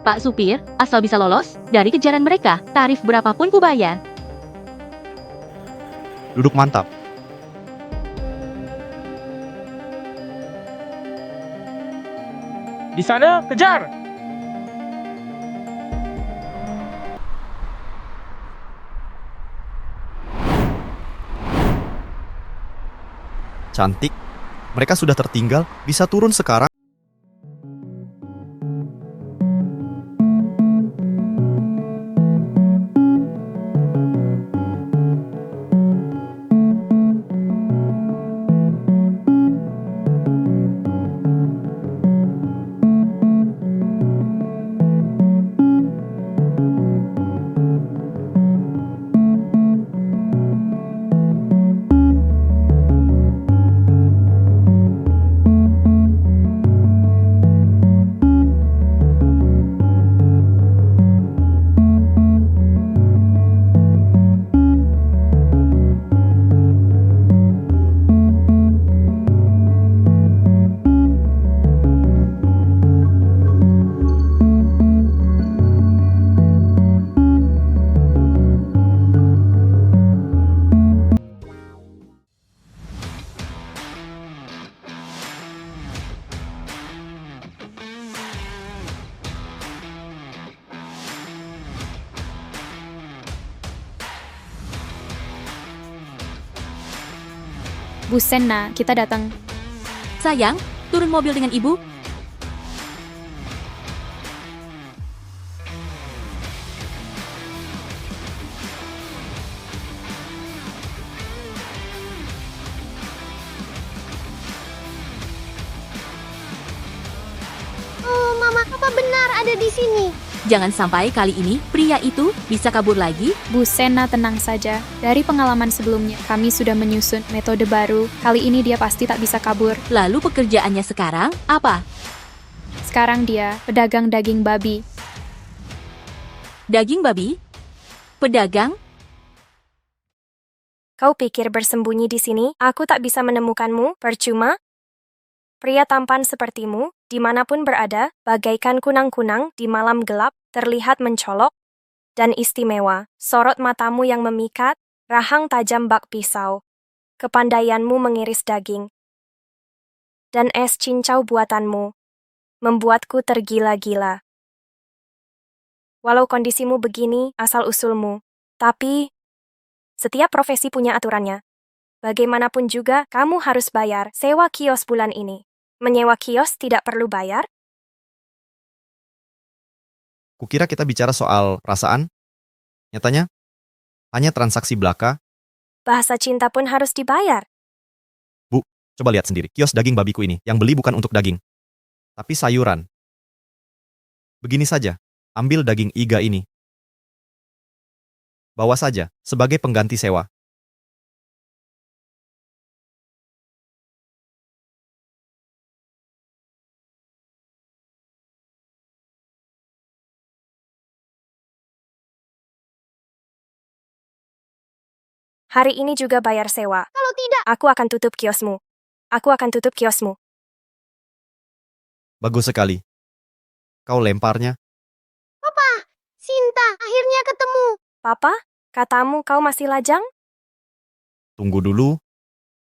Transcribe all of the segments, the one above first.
Pak Supir, asal bisa lolos dari kejaran mereka, tarif berapapun ku bayar. Duduk mantap. Di sana, kejar! Cantik. Mereka sudah tertinggal, bisa turun sekarang. Bu Senna, kita datang. Sayang, turun mobil dengan ibu. Oh, Mama, apa benar ada di sini? Jangan sampai kali ini pria itu bisa kabur lagi. Bu Senna, tenang saja. Dari pengalaman sebelumnya, kami sudah menyusun metode baru. Kali ini dia pasti tak bisa kabur. Lalu pekerjaannya sekarang apa? Sekarang dia pedagang daging babi. Daging babi? Pedagang? Kau pikir bersembunyi di sini, aku tak bisa menemukanmu, percuma? Pria tampan sepertimu, dimanapun berada, bagaikan kunang-kunang di malam gelap, terlihat mencolok dan istimewa. Sorot matamu yang memikat, rahang tajam bak pisau. Kepandaianmu mengiris daging. Dan es cincau buatanmu membuatku tergila-gila. Walau kondisimu begini, asal-usulmu, tapi setiap profesi punya aturannya. Bagaimanapun juga, kamu harus bayar sewa kios bulan ini. Menyewa kios tidak perlu bayar? Kukira kita bicara soal perasaan. Nyatanya, hanya transaksi belaka. Bahasa cinta pun harus dibayar. Bu, coba lihat sendiri. Kios daging babiku ini, yang beli bukan untuk daging, tapi sayuran. Begini saja, ambil daging iga ini. Bawa saja, sebagai pengganti sewa. Hari ini juga bayar sewa. Kalau tidak, aku akan tutup kiosmu. Aku akan tutup kiosmu. Bagus sekali. Kau lemparnya. Papa, Sinta, akhirnya ketemu. Papa, katamu kau masih lajang? Tunggu dulu.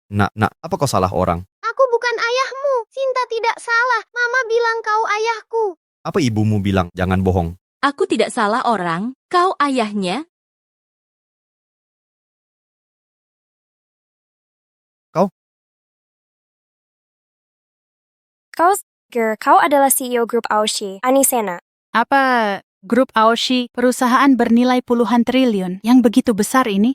Nak, apa kau salah orang? Aku bukan ayahmu. Sinta tidak salah. Mama bilang kau ayahku. Apa ibumu bilang jangan bohong? Aku tidak salah orang, kau ayahnya. Kau adalah CEO grup Aoshi, Anisena. Apa grup Aoshi, perusahaan bernilai puluhan triliun yang begitu besar ini?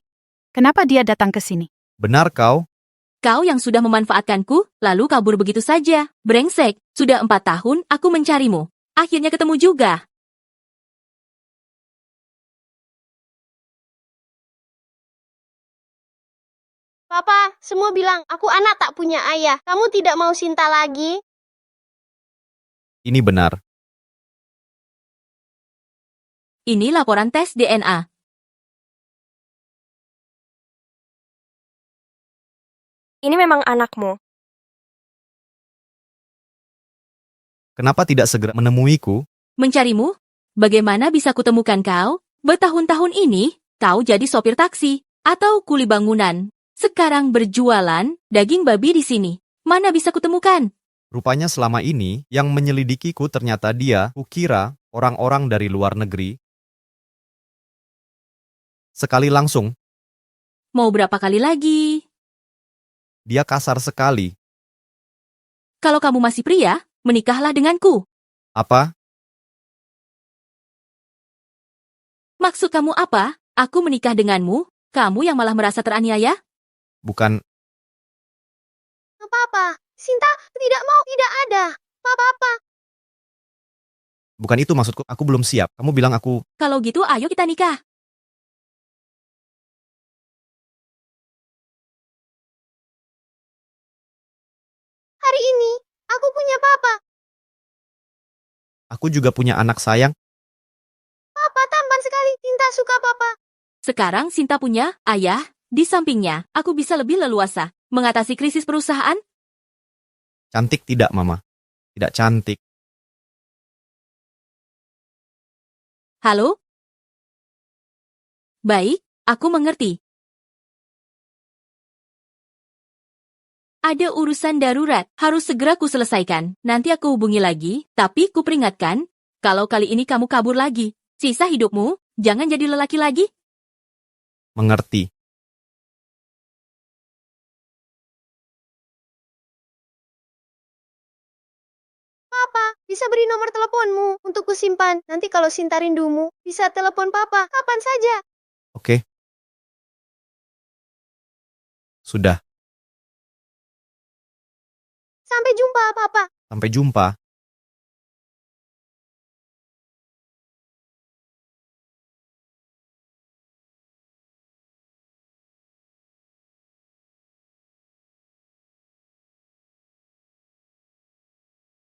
Kenapa dia datang ke sini? Benar kau? Kau yang sudah memanfaatkanku, lalu kabur begitu saja. Brengsek, sudah 4 tahun aku mencarimu. Akhirnya ketemu juga. Papa, semua bilang aku anak tak punya ayah. Kamu tidak mau Sinta lagi? Ini benar. Ini laporan tes DNA. Ini memang anakmu. Kenapa tidak segera menemuiku? Mencarimu? Bagaimana bisa kutemukan kau? Bertahun-tahun ini, kau jadi sopir taksi atau kuli bangunan. Sekarang berjualan daging babi di sini. Mana bisa kutemukan? Rupanya selama ini yang menyelidikiku ternyata dia, kukira orang-orang dari luar negeri. Sekali langsung, Mau berapa kali lagi? dia kasar sekali. Kalau kamu masih pria, menikahlah denganku. Apa? Maksud kamu apa? Aku menikah denganmu? Kamu yang malah merasa teraniaya? Bukan, Papa, Sinta tidak mau, tidak ada. Papa, bukan itu maksudku. Aku belum siap. Kamu bilang aku, Kalau gitu, ayo kita nikah. hari ini aku punya papa. aku juga punya anak sayang. Papa tampan sekali. Sinta suka papa. Sekarang Sinta punya ayah di sampingnya. Aku bisa lebih leluasa mengatasi krisis perusahaan. Cantik tidak, Mama? Tidak cantik. Halo? Baik, aku mengerti. Ada urusan darurat, harus segera kuselesaikan. Nanti aku hubungi lagi, tapi kuperingatkan, kalau kali ini kamu kabur lagi, sisa hidupmu, jangan jadi lelaki lagi. Mengerti. Papa, bisa beri nomor teleponmu untuk kusimpan. Nanti kalau Sinta rindumu, bisa telepon papa kapan saja. Oke. Sudah. Sampai jumpa, papa. Sampai jumpa.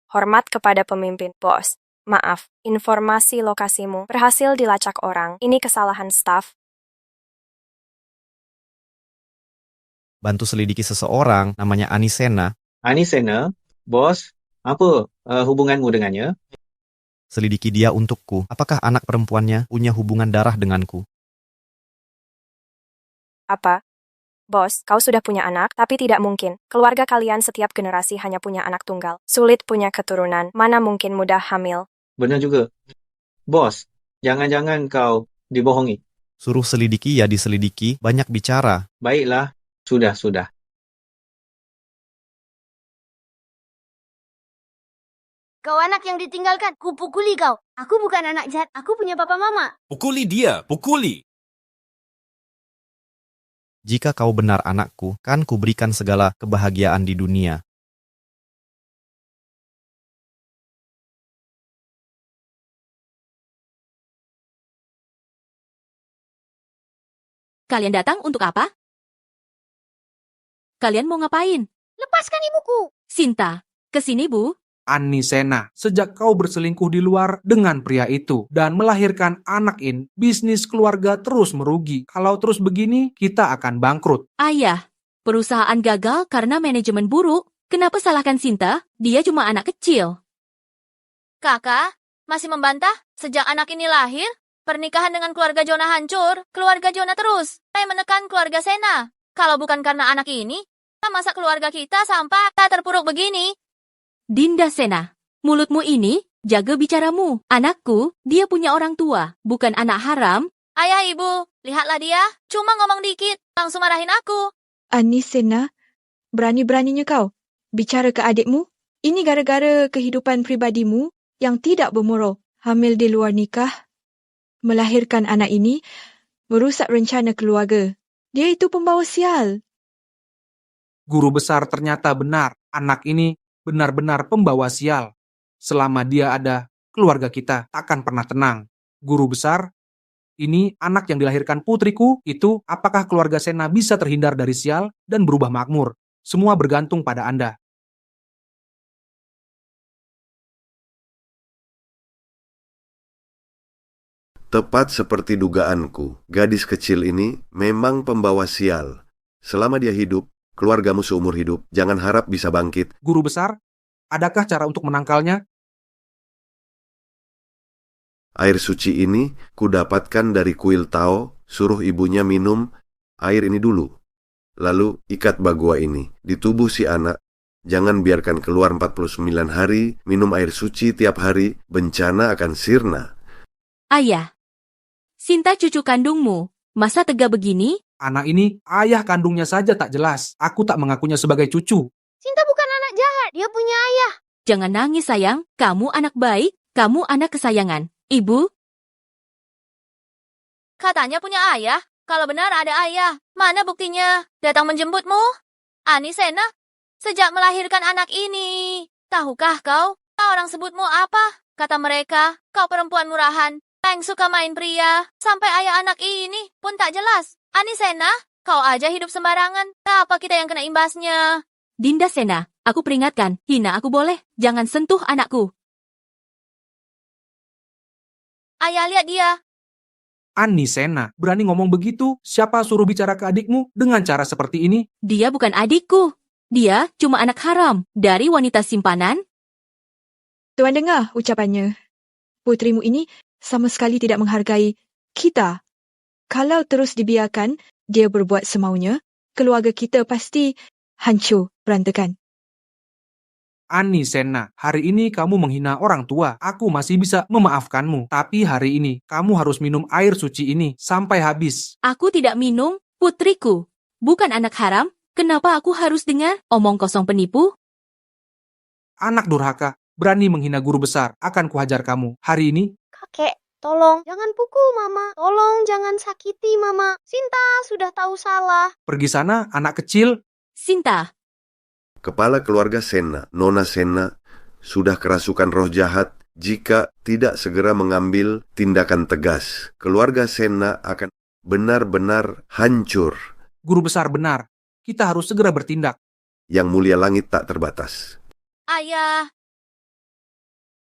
Hormat kepada pemimpin, bos. Maaf, informasi lokasimu berhasil dilacak orang. Ini kesalahan staf. Bantu selidiki seseorang, namanya Anisena. Anisena, bos, apa hubunganmu dengannya? Selidiki dia untukku. Apakah anak perempuannya punya hubungan darah denganku? Apa? Bos, kau sudah punya anak, tapi tidak mungkin. Keluarga kalian setiap generasi hanya punya anak tunggal. Sulit punya keturunan, mana mungkin mudah hamil. Benar juga. Bos, jangan-jangan kau dibohongi. Suruh selidiki ya diselidiki, banyak bicara. Baiklah, sudah. Kau anak yang ditinggalkan, kupukuli kau. Aku bukan anak jahat, aku punya papa mama. Pukuli dia, pukuli. Jika kau benar anakku, kan kuberikan segala kebahagiaan di dunia. Kalian datang untuk apa? Kalian mau ngapain? Lepaskan ibuku. Sinta, kesini bu. Anisena, sejak kau berselingkuh di luar dengan pria itu dan melahirkan anak ini, bisnis keluarga terus merugi. Kalau terus begini, kita akan bangkrut. Ayah, perusahaan gagal karena manajemen buruk. Kenapa salahkan Sinta? Dia cuma anak kecil. Kakak, masih membantah? Sejak anak ini lahir, pernikahan dengan keluarga Jona hancur. Keluarga Jona terus menekan keluarga Sena. Kalau bukan karena anak ini, masa keluarga kita sampai terpuruk begini? Dinda Sena, mulutmu ini, jaga bicaramu. Anakku, dia punya orang tua, bukan anak haram. Ayah ibu, lihatlah dia, cuma ngomong dikit, langsung marahin aku. Anisena, berani-beraninya kau bicara ke adikmu? Ini gara-gara kehidupan pribadimu yang tidak bermoral. Hamil di luar nikah, melahirkan anak ini, merusak rencana keluarga. Dia itu pembawa sial. Guru besar ternyata benar. Anak ini benar-benar pembawa sial. Selama dia ada, keluarga kita takkan pernah tenang. Guru besar, ini anak yang dilahirkan putriku, itu apakah keluarga Sena bisa terhindar dari sial dan berubah makmur? Semua bergantung pada Anda. Tepat seperti dugaanku, gadis kecil ini memang pembawa sial. Selama dia hidup, keluargamu seumur hidup, jangan harap bisa bangkit. Guru besar, adakah cara untuk menangkalnya? Air suci ini kudapatkan dari kuil Tao, suruh ibunya minum air ini dulu. Lalu ikat bagua ini di tubuh si anak. Jangan biarkan keluar 49 hari, minum air suci tiap hari, bencana akan sirna. Ayah, Sinta cucu kandungmu. Masa tega begini? Anak ini ayah kandungnya saja tak jelas. Aku tak mengakunya sebagai cucu. Sinta bukan anak jahat, dia punya ayah. Jangan nangis sayang, kamu anak baik, kamu anak kesayangan. Ibu, Katanya punya ayah. Kalau benar ada ayah, mana buktinya? Datang menjemputmu? Ani Sena, sejak melahirkan anak ini. Tahukah kau orang sebutmu apa? Kata mereka, kau perempuan murahan, yang suka main pria. Sampai ayah anak ini pun tak jelas. Ani Sena, kau aja hidup sembarangan. Apa kita yang kena imbasnya? Dinda Sena, aku peringatkan, hina aku boleh, jangan sentuh anakku. Ayah lihat dia. Ani Sena, berani ngomong begitu? Siapa suruh bicara ke adikmu dengan cara seperti ini? Dia bukan adikku. Dia cuma anak haram dari wanita simpanan. Tuan dengar ucapannya. Putrimu ini sama sekali tidak menghargai kita. Kalau terus dibiarkan dia berbuat semaunya, keluarga kita pasti hancur berantakan. Ani Sena, hari ini kamu menghina orang tua. Aku masih bisa memaafkanmu. Tapi hari ini, kamu harus minum air suci ini sampai habis. Aku tidak minum, putriku. Bukan anak haram, kenapa aku harus dengar omong kosong penipu? Anak durhaka, berani menghina guru besar. Akan kuhajar kamu. Hari ini, Kakek, tolong jangan pukul Mama. Tolong jangan sakiti Mama. Sinta sudah tahu salah. pergi sana, anak kecil. Sinta, Kepala keluarga Sena, Nona Sena, sudah kerasukan roh jahat jika tidak segera mengambil tindakan tegas. Keluarga Sena akan benar-benar hancur. Guru besar benar. Kita harus segera bertindak. Yang mulia langit tak terbatas. Ayah,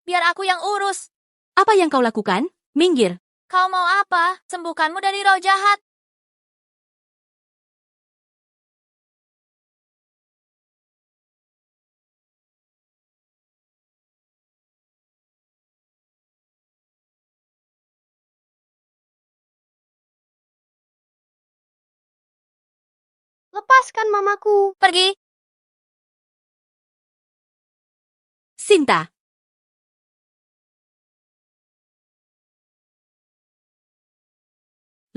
biar aku yang urus. apa yang kau lakukan? Minggir. Kau mau apa? Sembuhkanmu dari roh jahat. Lepaskan Mamaku. Pergi. Sinta,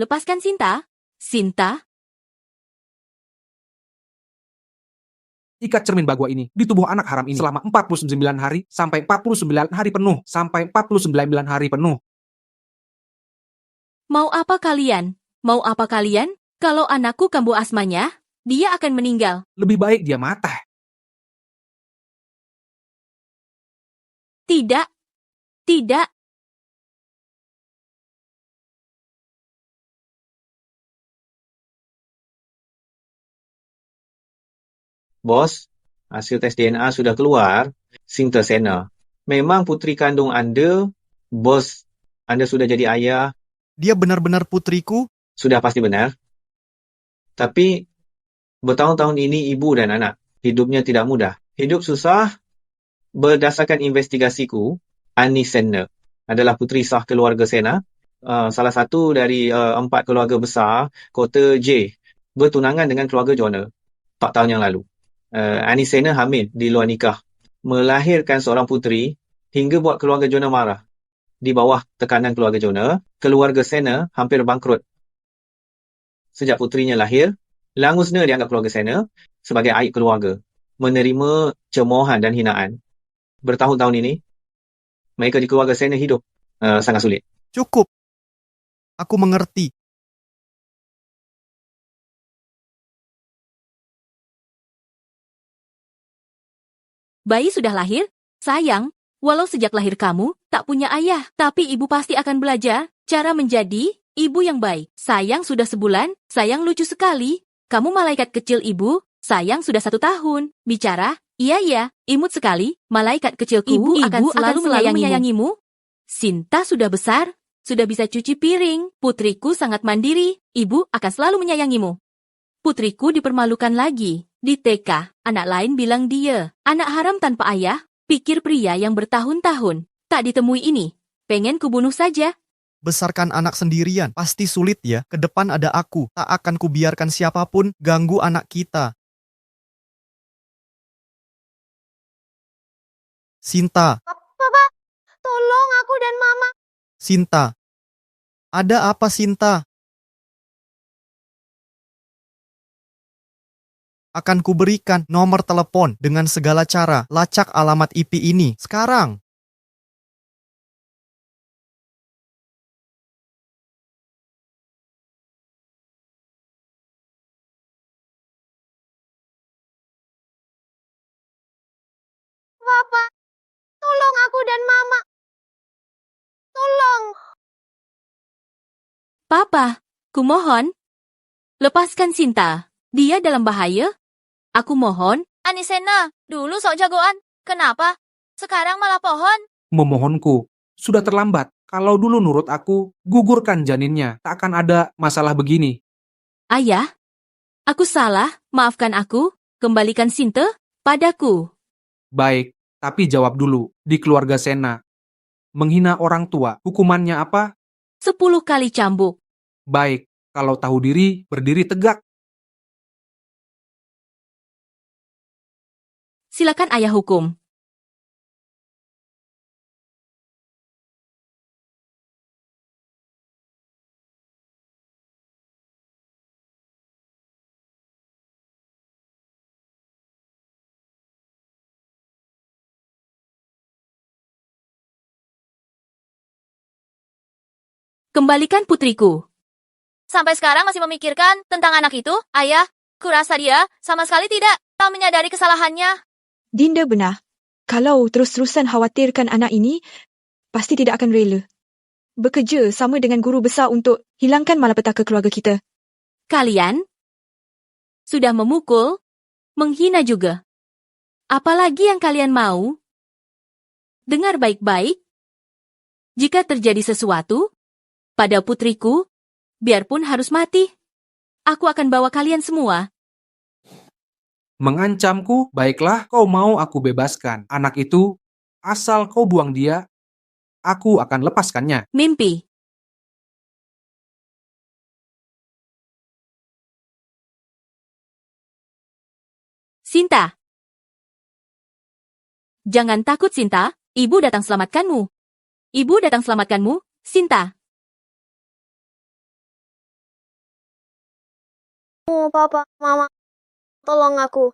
lepaskan Sinta. Sinta, Ikat cermin bagua ini di tubuh anak haram ini selama 49 hari sampai 49 hari penuh. Sampai 49 hari penuh. mau apa kalian? Mau apa kalian? Kalau anakku kambuh asmanya, dia akan meninggal. Lebih baik dia mati. Tidak. Tidak. Bos, hasil tes DNA sudah keluar. Sinta Sena. Memang putri kandung Anda. Bos, Anda sudah jadi ayah. Dia benar-benar putriku? Sudah pasti benar. Tapi, bertahun-tahun ini ibu dan anak. Hidupnya tidak mudah. Hidup susah. Berdasarkan investigasiku, Ani Sena adalah putri sah keluarga Sena. Salah satu dari 4 keluarga besar kota J. Bertunangan dengan keluarga Jonah 4 tahun yang lalu. Ani Sena hamil di luar nikah. Melahirkan seorang putri hingga buat keluarga Jonah marah. Di bawah tekanan keluarga Jonah, keluarga Sena hampir bangkrut. Sejak putrinya lahir, Langusna dianggap keluarga Sena sebagai aib keluarga. Menerima cemoohan dan hinaan. Bertahun-tahun ini, mereka di keluarga Sena hidup sangat sulit. Cukup. Aku mengerti. Bayi sudah lahir? Sayang, walau sejak lahir kamu tak punya ayah, tapi ibu pasti akan belajar cara menjadi ibu yang baik. Sayang sudah sebulan, sayang lucu sekali. Kamu malaikat kecil ibu, sayang sudah 1 tahun. Bicara, iya, imut sekali. Malaikat kecilku, ibu akan selalu menyayangimu. Sinta sudah besar, sudah bisa cuci piring. Putriku sangat mandiri, ibu akan selalu menyayangimu. Putriku dipermalukan lagi. Di TK, anak lain bilang dia, anak haram tanpa ayah, pikir pria yang bertahun-tahun tak ditemui ini. Pengen kubunuh saja. Besarkan anak sendirian, pasti sulit ya. Ke depan ada aku, tak akan kubiarkan siapapun ganggu anak kita. Sinta, Papa, tolong aku dan Mama. Sinta. Ada apa, Sinta? Akan kuberikan nomor telepon dengan segala cara. Lacak alamat IP ini sekarang. Papa, tolong aku dan Mama. Tolong. Papa, kumohon. Lepaskan Sinta. Dia dalam bahaya. Aku mohon. Anisena, dulu sok jagoan. Kenapa? Sekarang malah pohon. Memohonku, sudah terlambat. Kalau dulu nurut aku, gugurkan janinnya. Tak akan ada masalah begini. Ayah, aku salah. Maafkan aku. Kembalikan Sinta padaku. Baik, tapi jawab dulu. Di keluarga Sena, menghina orang tua, hukumannya apa? 10 kali cambuk. Baik, kalau tahu diri, berdiri tegak. Silakan ayah hukum. Kembalikan putriku. Sampai sekarang masih memikirkan tentang anak itu, ayah. Kurasa dia sama sekali tidak menyadari kesalahannya. Dinda benar. Kalau terus-terusan khawatirkan anak ini, pasti tidak akan rela. Bekerja sama dengan guru besar untuk hilangkan malapetaka keluarga kita. Kalian sudah memukul, menghina juga. Apalagi yang kalian mau? Dengar baik-baik. Jika terjadi sesuatu pada putriku, biarpun harus mati, aku akan bawa kalian semua. Mengancamku, baiklah kau mau aku bebaskan. Anak itu, asal kau buang dia, aku akan lepaskannya. Mimpi. Sinta. Jangan takut, Sinta. Ibu datang selamatkanmu. Ibu datang selamatkanmu, Sinta. Oh, Papa, Mama, tolong aku.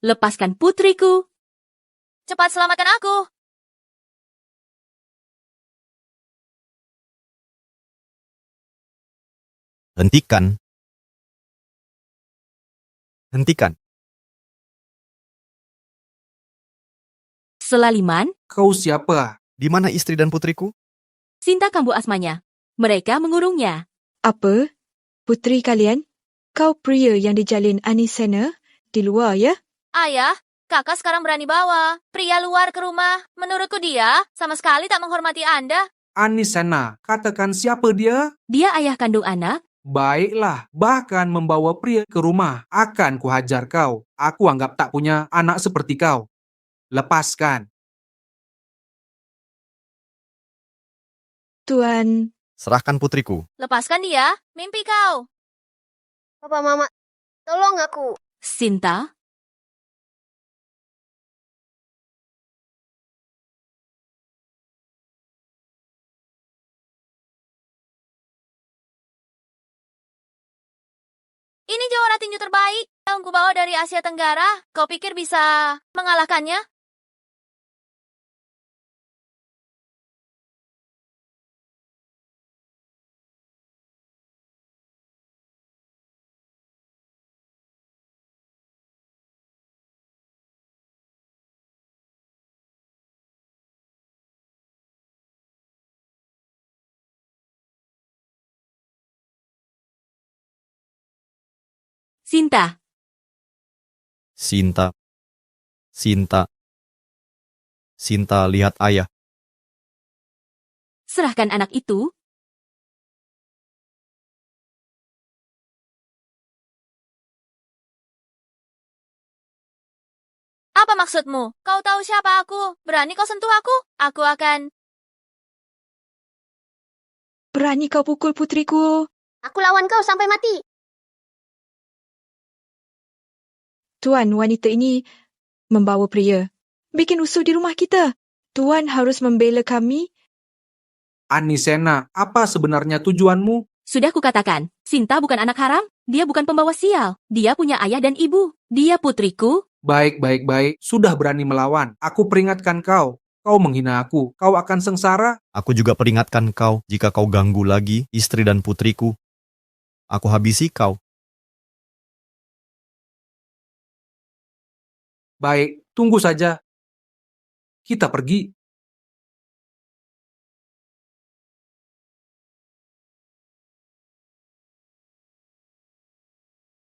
Lepaskan putriku. Cepat selamatkan aku. Hentikan. Hentikan. Selaliman, Kau siapa? Di mana istri dan putriku? Sinta kambuh asmanya. Mereka mengurungnya. Apa? Putri kalian? Kau pria yang dijalin Anisena di luar, ya? Ayah, kakak sekarang berani bawa pria luar ke rumah. Menurutku dia sama sekali tak menghormati Anda. Anisena, katakan siapa dia? Dia ayah kandung anak. Baiklah, bahkan membawa pria ke rumah. Akan kuhajar kau. Aku anggap tak punya anak seperti kau. Lepaskan. Tuan, Serahkan putriku. Lepaskan dia, mimpi kau. Papa, Mama, tolong aku. Sinta, Ini juara tinju terbaik yang kubawa dari Asia Tenggara. Kau pikir bisa mengalahkannya? Sinta, Sinta. Sinta. Sinta, lihat ayah. serahkan anak itu. Apa maksudmu? Kau tahu siapa aku? Berani kau sentuh aku? Aku akan... Berani kau pukul putriku. Aku lawan kau sampai mati. Tuan, wanita ini membawa pria. Bikin usuh di rumah kita. Tuan harus membela kami. Anisena, apa sebenarnya tujuanmu? Sudah kukatakan, Sinta bukan anak haram, dia bukan pembawa sial. Dia punya ayah dan ibu. Dia putriku. Baik, baik, baik. Sudah berani melawan. Aku peringatkan kau. Kau menghina aku. Kau akan sengsara. Aku juga peringatkan kau, jika kau ganggu lagi istri dan putriku, aku habisi kau. Baik, tunggu saja. Kita pergi.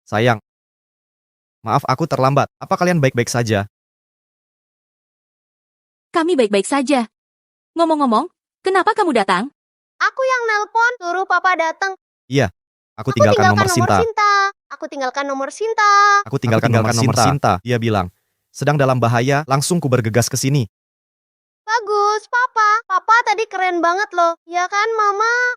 Sayang, maaf aku terlambat. Apa kalian baik-baik saja? Kami baik-baik saja. Ngomong-ngomong, kenapa kamu datang? Aku yang nelpon, suruh papa datang. Iya, aku tinggalkan nomor Sinta. Aku tinggalkan nomor Sinta. Aku tinggalkan nomor Sinta. Dia bilang, sedang dalam bahaya, langsung ku bergegas ke sini. Bagus, papa. Papa tadi keren banget loh. Ya kan, mama?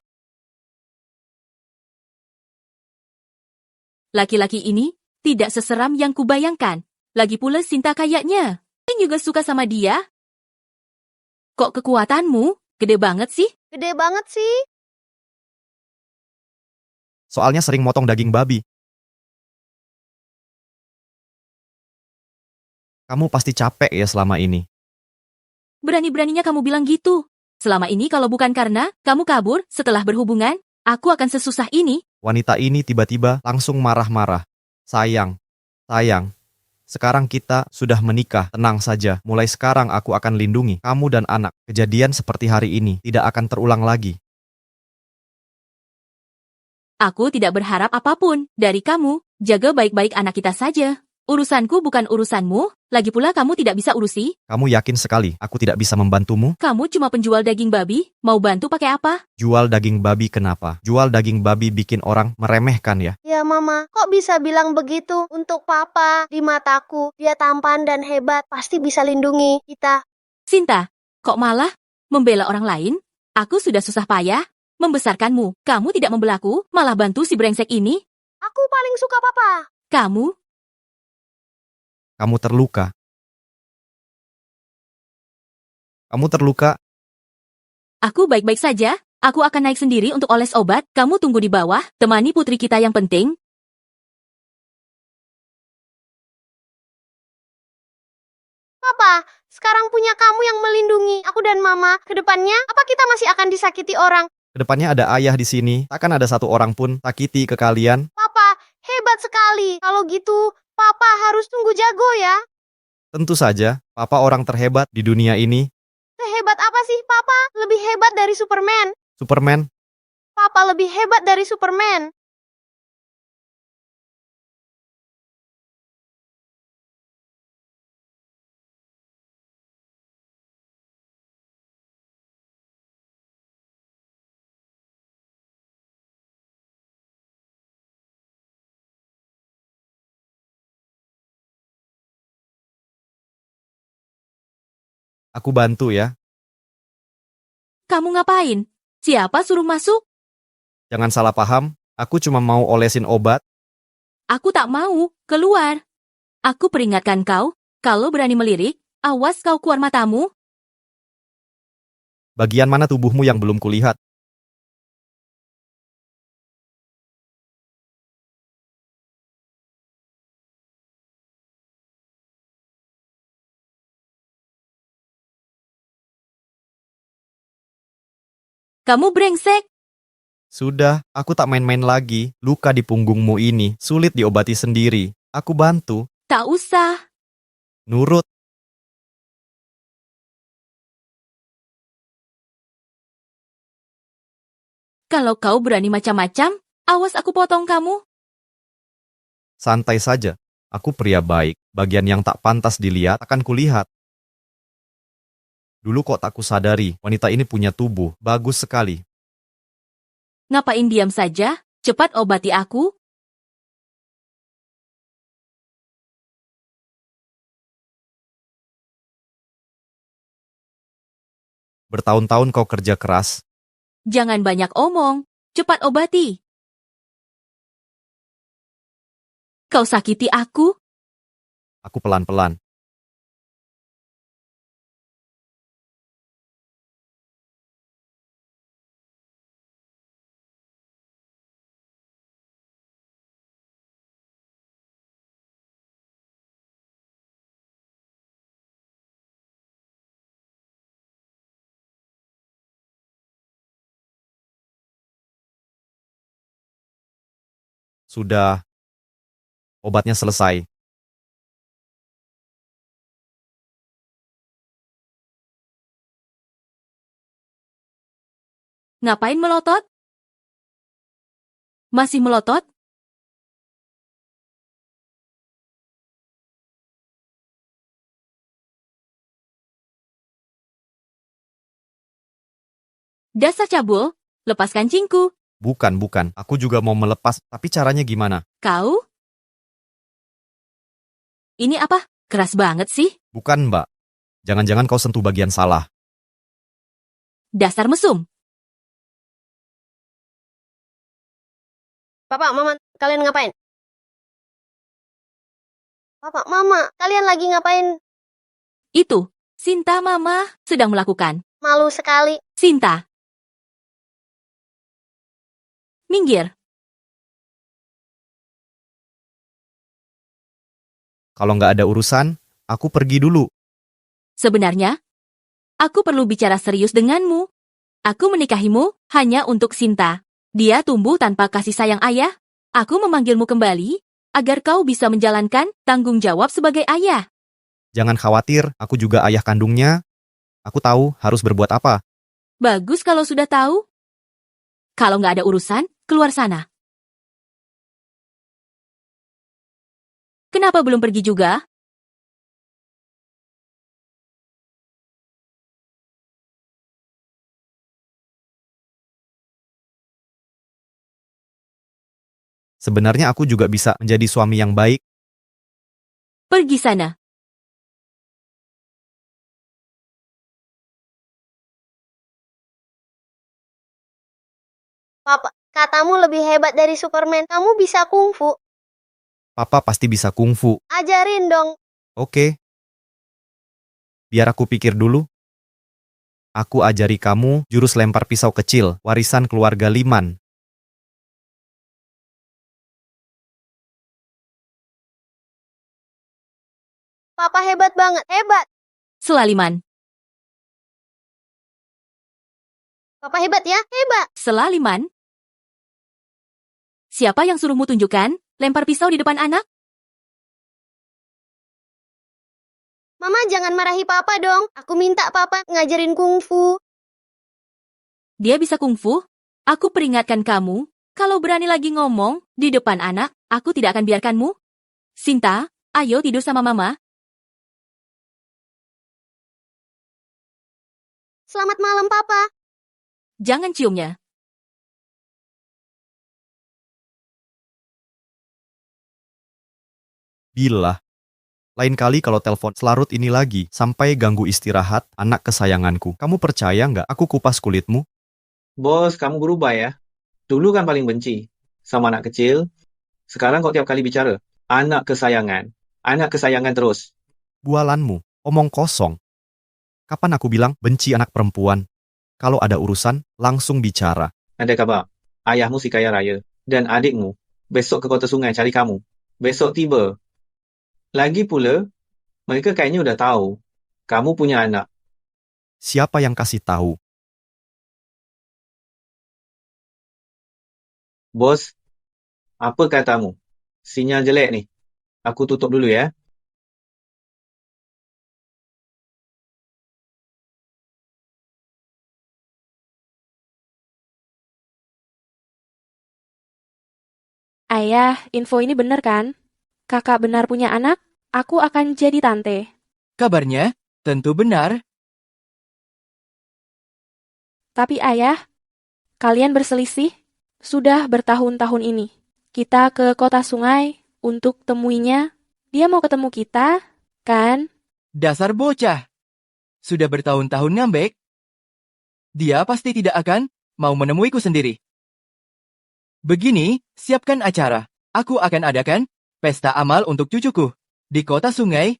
Laki-laki ini tidak seseram yang kubayangkan. Lagi pula Sinta kayaknya. Ini juga suka sama dia. Kok kekuatanmu gede banget sih? Gede banget sih. Soalnya sering motong daging babi. Kamu pasti capek ya selama ini. Berani-beraninya kamu bilang gitu. Selama ini kalau bukan karena kamu kabur setelah berhubungan, aku akan sesusah ini. Wanita ini tiba-tiba langsung marah-marah. Sayang, sekarang kita sudah menikah, tenang saja. Mulai sekarang aku akan lindungi kamu dan anak. Kejadian seperti hari ini tidak akan terulang lagi. Aku tidak berharap apapun dari kamu. Jaga baik-baik anak kita saja. Urusanku bukan urusanmu, lagi pula kamu tidak bisa urusi. Kamu yakin sekali aku tidak bisa membantumu? Kamu cuma penjual daging babi, mau bantu pakai apa? Jual daging babi kenapa? Jual daging babi bikin orang meremehkan ya? Ya mama, kok bisa bilang begitu untuk papa? Di mataku, dia tampan dan hebat, pasti bisa lindungi kita. Sinta, kok malah membela orang lain? Aku sudah susah payah membesarkanmu. Kamu tidak membelaku, malah bantu si brengsek ini. Aku paling suka papa. Kamu terluka. Kamu terluka. Aku baik-baik saja. Aku akan naik sendiri untuk oles obat. Kamu tunggu di bawah, temani putri kita yang penting. Papa, sekarang punya kamu yang melindungi aku dan mama. Kedepannya, apa kita masih akan disakiti orang? Kedepannya ada ayah di sini. Takkan ada satu orang pun sakiti ke kalian. Papa, hebat sekali. Kalau gitu, papa harus tunggu jago ya. Tentu saja, papa orang terhebat di dunia ini. Sehebat apa sih, papa? Lebih hebat dari Superman. Superman. Papa lebih hebat dari Superman. Aku bantu ya. Kamu ngapain? Siapa suruh masuk? Jangan salah paham, aku cuma mau olesin obat. Aku tak mau, keluar. Aku peringatkan kau, kalau berani melirik, awas kau keluar matamu. Bagian mana tubuhmu yang belum kulihat? Kamu brengsek. Sudah, aku tak main-main lagi. Luka di punggungmu ini sulit diobati sendiri. Aku bantu. Tak usah. Nurut. Kalau kau berani macam-macam, awas aku potong kamu. Santai saja. Aku pria baik. Bagian yang tak pantas dilihat akan kulihat. Dulu kok tak kusadari, wanita ini punya tubuh bagus sekali. Ngapain diam saja? Cepat obati aku. Bertahun-tahun kau kerja keras. Jangan banyak omong. Cepat obati. Kau sakiti aku? Aku pelan-pelan. Sudah. Obatnya selesai. Ngapain melotot? Masih melotot? Dasar cabul, lepas kancingku. Bukan. Aku juga mau melepas, tapi caranya gimana? Kau? Ini apa? Keras banget sih. Bukan, Mbak. Jangan-jangan kau sentuh bagian salah. Dasar mesum. Papa, Mama, kalian ngapain? Papa, Mama, kalian lagi ngapain? Itu, Sinta Mama sedang melakukan. Malu sekali. Sinta. Minggir. Kalau nggak ada urusan, aku pergi dulu. Sebenarnya, aku perlu bicara serius denganmu. Aku menikahimu hanya untuk Sinta. Dia tumbuh tanpa kasih sayang ayah. Aku memanggilmu kembali agar kau bisa menjalankan tanggung jawab sebagai ayah. Jangan khawatir, aku juga ayah kandungnya. Aku tahu harus berbuat apa. Bagus kalau sudah tahu. Kalau nggak ada urusan, keluar sana. Kenapa belum pergi juga? Sebenarnya aku juga bisa menjadi suami yang baik. Pergi sana. Papa, katamu lebih hebat dari Superman. Kamu bisa kungfu. Papa pasti bisa kungfu. Ajarin dong. Oke. Biar aku pikir dulu. Aku ajari kamu jurus lempar pisau kecil, warisan keluarga Liman. Papa hebat banget, hebat. Selaliman. Papa hebat ya, hebat. Selaliman. Siapa yang suruhmu tunjukkan lempar pisau di depan anak? Mama jangan marahi Papa dong. Aku minta Papa ngajarin kungfu. Dia bisa kungfu? Aku peringatkan kamu, kalau berani lagi ngomong di depan anak, aku tidak akan biarkanmu. Sinta, ayo tidur sama Mama. Selamat malam, Papa. Jangan ciumnya. Bila. Lain kali kalau telepon selarut ini lagi, sampai ganggu istirahat anak kesayanganku. Kamu percaya nggak aku kupas kulitmu? Bos, kamu berubah ya. Dulu kan paling benci sama anak kecil. Sekarang kok tiap kali bicara, anak kesayangan. Anak kesayangan terus. Bualanmu, omong kosong. Kapan aku bilang benci anak perempuan? Kalau ada urusan, langsung bicara. Ada kabar, ayahmu si kaya raya dan adikmu besok ke Kota Sungai cari kamu. Besok tiba. Lagi pula, mereka kayaknya udah tahu kamu punya anak. Siapa yang kasih tahu? Bos, apa katamu? Sinyal jelek nih. Aku tutup dulu ya. Ayah, info ini benar kan? Kakak benar punya anak? Aku akan jadi tante. Kabarnya tentu benar. Tapi ayah, kalian berselisih sudah bertahun-tahun ini. Kita ke Kota Sungai untuk temuinya. Dia mau ketemu kita, kan? Dasar bocah. Sudah bertahun-tahun ngambek. dia pasti tidak akan mau menemuiku sendiri. Begini, siapkan acara. Aku akan adakan pesta amal untuk cucuku di kota sungai.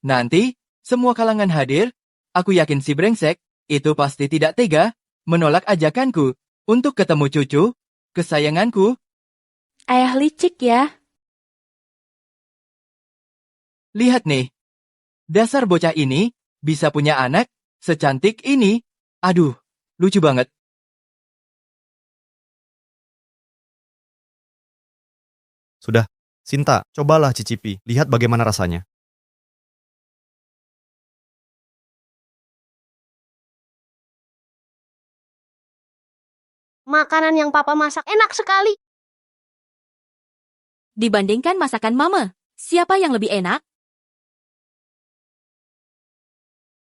Nanti, semua kalangan hadir. Aku yakin si brengsek itu pasti tidak tega menolak ajakanku untuk ketemu cucu kesayanganku. Ayah licik ya. Lihat nih, dasar bocah ini bisa punya anak secantik ini. Aduh, lucu banget. Sudah, Sinta, cobalah cicipi. Lihat bagaimana rasanya. Makanan yang papa masak enak sekali. Dibandingkan masakan mama, siapa yang lebih enak?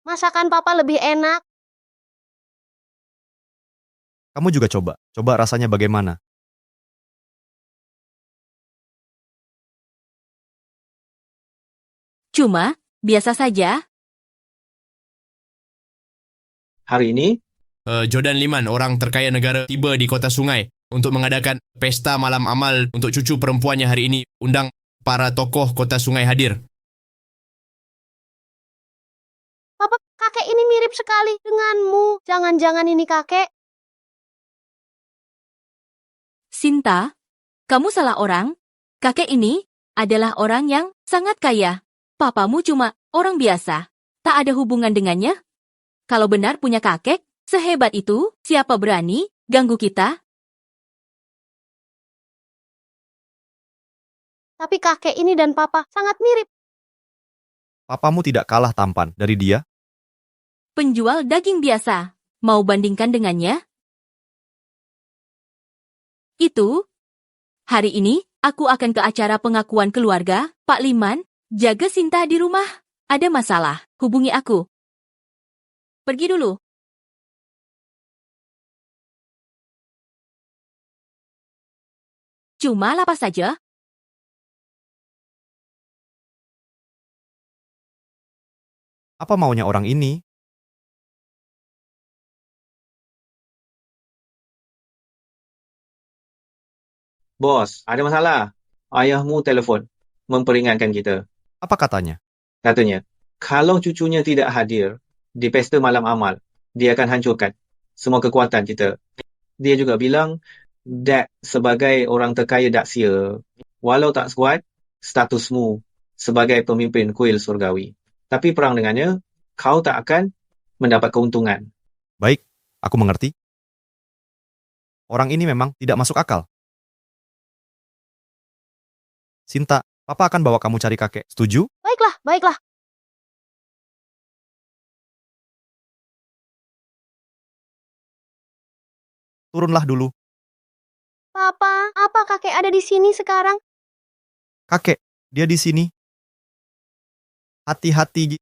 Masakan papa lebih enak. Kamu juga coba. Coba rasanya bagaimana. Cuma, biasa saja. Hari ini, Jordan Liman, orang terkaya negara, tiba di kota sungai untuk mengadakan pesta malam amal untuk cucu perempuannya hari ini. Undang para tokoh kota sungai hadir. Papa, kakek ini mirip sekali denganmu. Jangan-jangan ini kakek. Sinta, kamu salah orang. Kakek ini adalah orang yang sangat kaya. Papamu cuma orang biasa. Tak ada hubungan dengannya. Kalau benar punya kakek sehebat itu, siapa berani ganggu kita? Tapi kakek ini dan papa sangat mirip. Papamu tidak kalah tampan dari dia. Penjual daging biasa. Mau bandingkan dengannya? Itu. Hari ini, aku akan ke acara pengakuan keluarga. Pak Liman, jaga Sinta di rumah. Ada masalah, hubungi aku. Pergi dulu. Cuma lapas saja. Apa maunya orang ini? bos, ada masalah. Ayahmu telefon, memperingatkan kita. Apa katanya? Katanya, kalau cucunya tidak hadir di pesta malam amal, dia akan hancurkan semua kekuatan kita. Dia juga bilang, Dad sebagai orang terkaya Daksia, walau tak kuat, statusmu sebagai pemimpin kuil surgawi. Tapi perang dengannya, kau tak akan mendapat keuntungan. Baik, aku mengerti. Orang ini memang tidak masuk akal. Sinta, Papa akan bawa kamu cari kakek. Setuju? Baiklah, baiklah. Turunlah dulu. Papa, apa kakek ada di sini sekarang? Kakek, dia di sini. Hati-hati.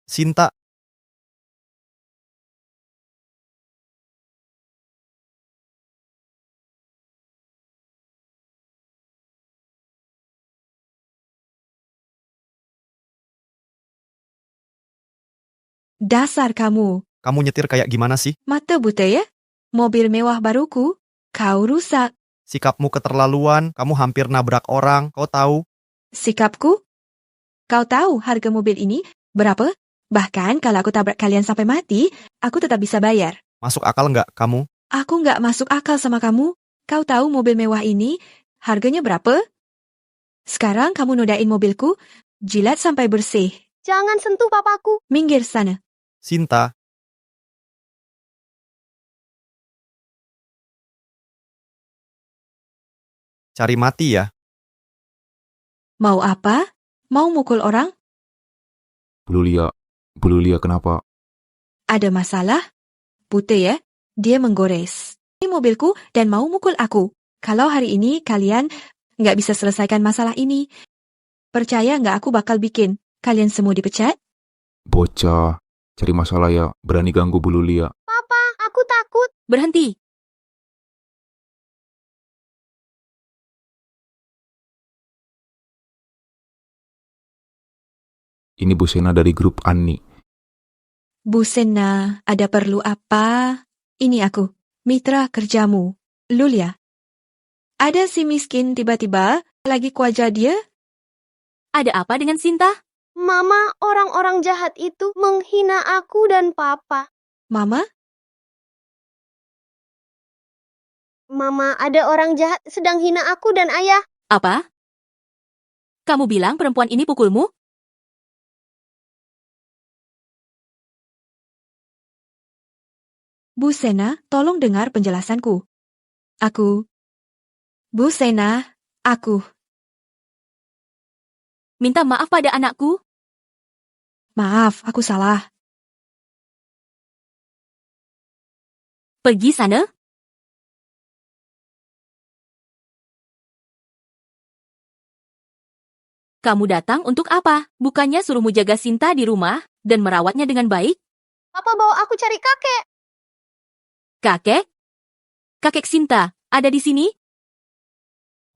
Sinta. Dasar kamu. Kamu nyetir kayak gimana sih? Mata buta ya? Mobil mewah baruku, kau rusak. Sikapmu keterlaluan, kamu hampir nabrak orang, kau tahu? Sikapku? Kau tahu harga mobil ini berapa? Bahkan kalau aku tabrak kalian sampai mati, aku tetap bisa bayar. Masuk akal nggak kamu? Aku nggak masuk akal sama kamu. Kau tahu mobil mewah ini harganya berapa? Sekarang kamu nodain mobilku, jilat sampai bersih. Jangan sentuh papaku. Minggir sana. Sinta. Cari mati ya? Mau apa? Mau mukul orang? Bu Lulia kenapa? Ada masalah? Putih ya? Dia menggores. Ini mobilku dan mau mukul aku. Kalau hari ini kalian nggak bisa selesaikan masalah ini, percaya nggak aku bakal bikin kalian semua dipecat? Bocah, cari masalah ya, berani ganggu Bu Lulia. Papa, aku takut. Berhenti. Ini Bu Sena dari grup Ani. Bu Sena, ada perlu apa? Ini aku, mitra kerjamu, Lulia. Ada si miskin tiba-tiba lagi ke wajah dia? Ada apa dengan Sinta? Mama, orang-orang jahat itu menghina aku dan papa. Mama? Mama, ada orang jahat sedang hina aku dan ayah. Apa? Kamu bilang perempuan ini pukulmu? Bu Sena, tolong dengar penjelasanku. Bu Sena, aku. Minta maaf pada anakku? Maaf, aku salah. Pergi sana. Kamu datang untuk apa? Bukannya suruhmu jaga Sinta di rumah dan merawatnya dengan baik? Papa bawa aku cari kakek. Kakek? Kakek Sinta, ada di sini?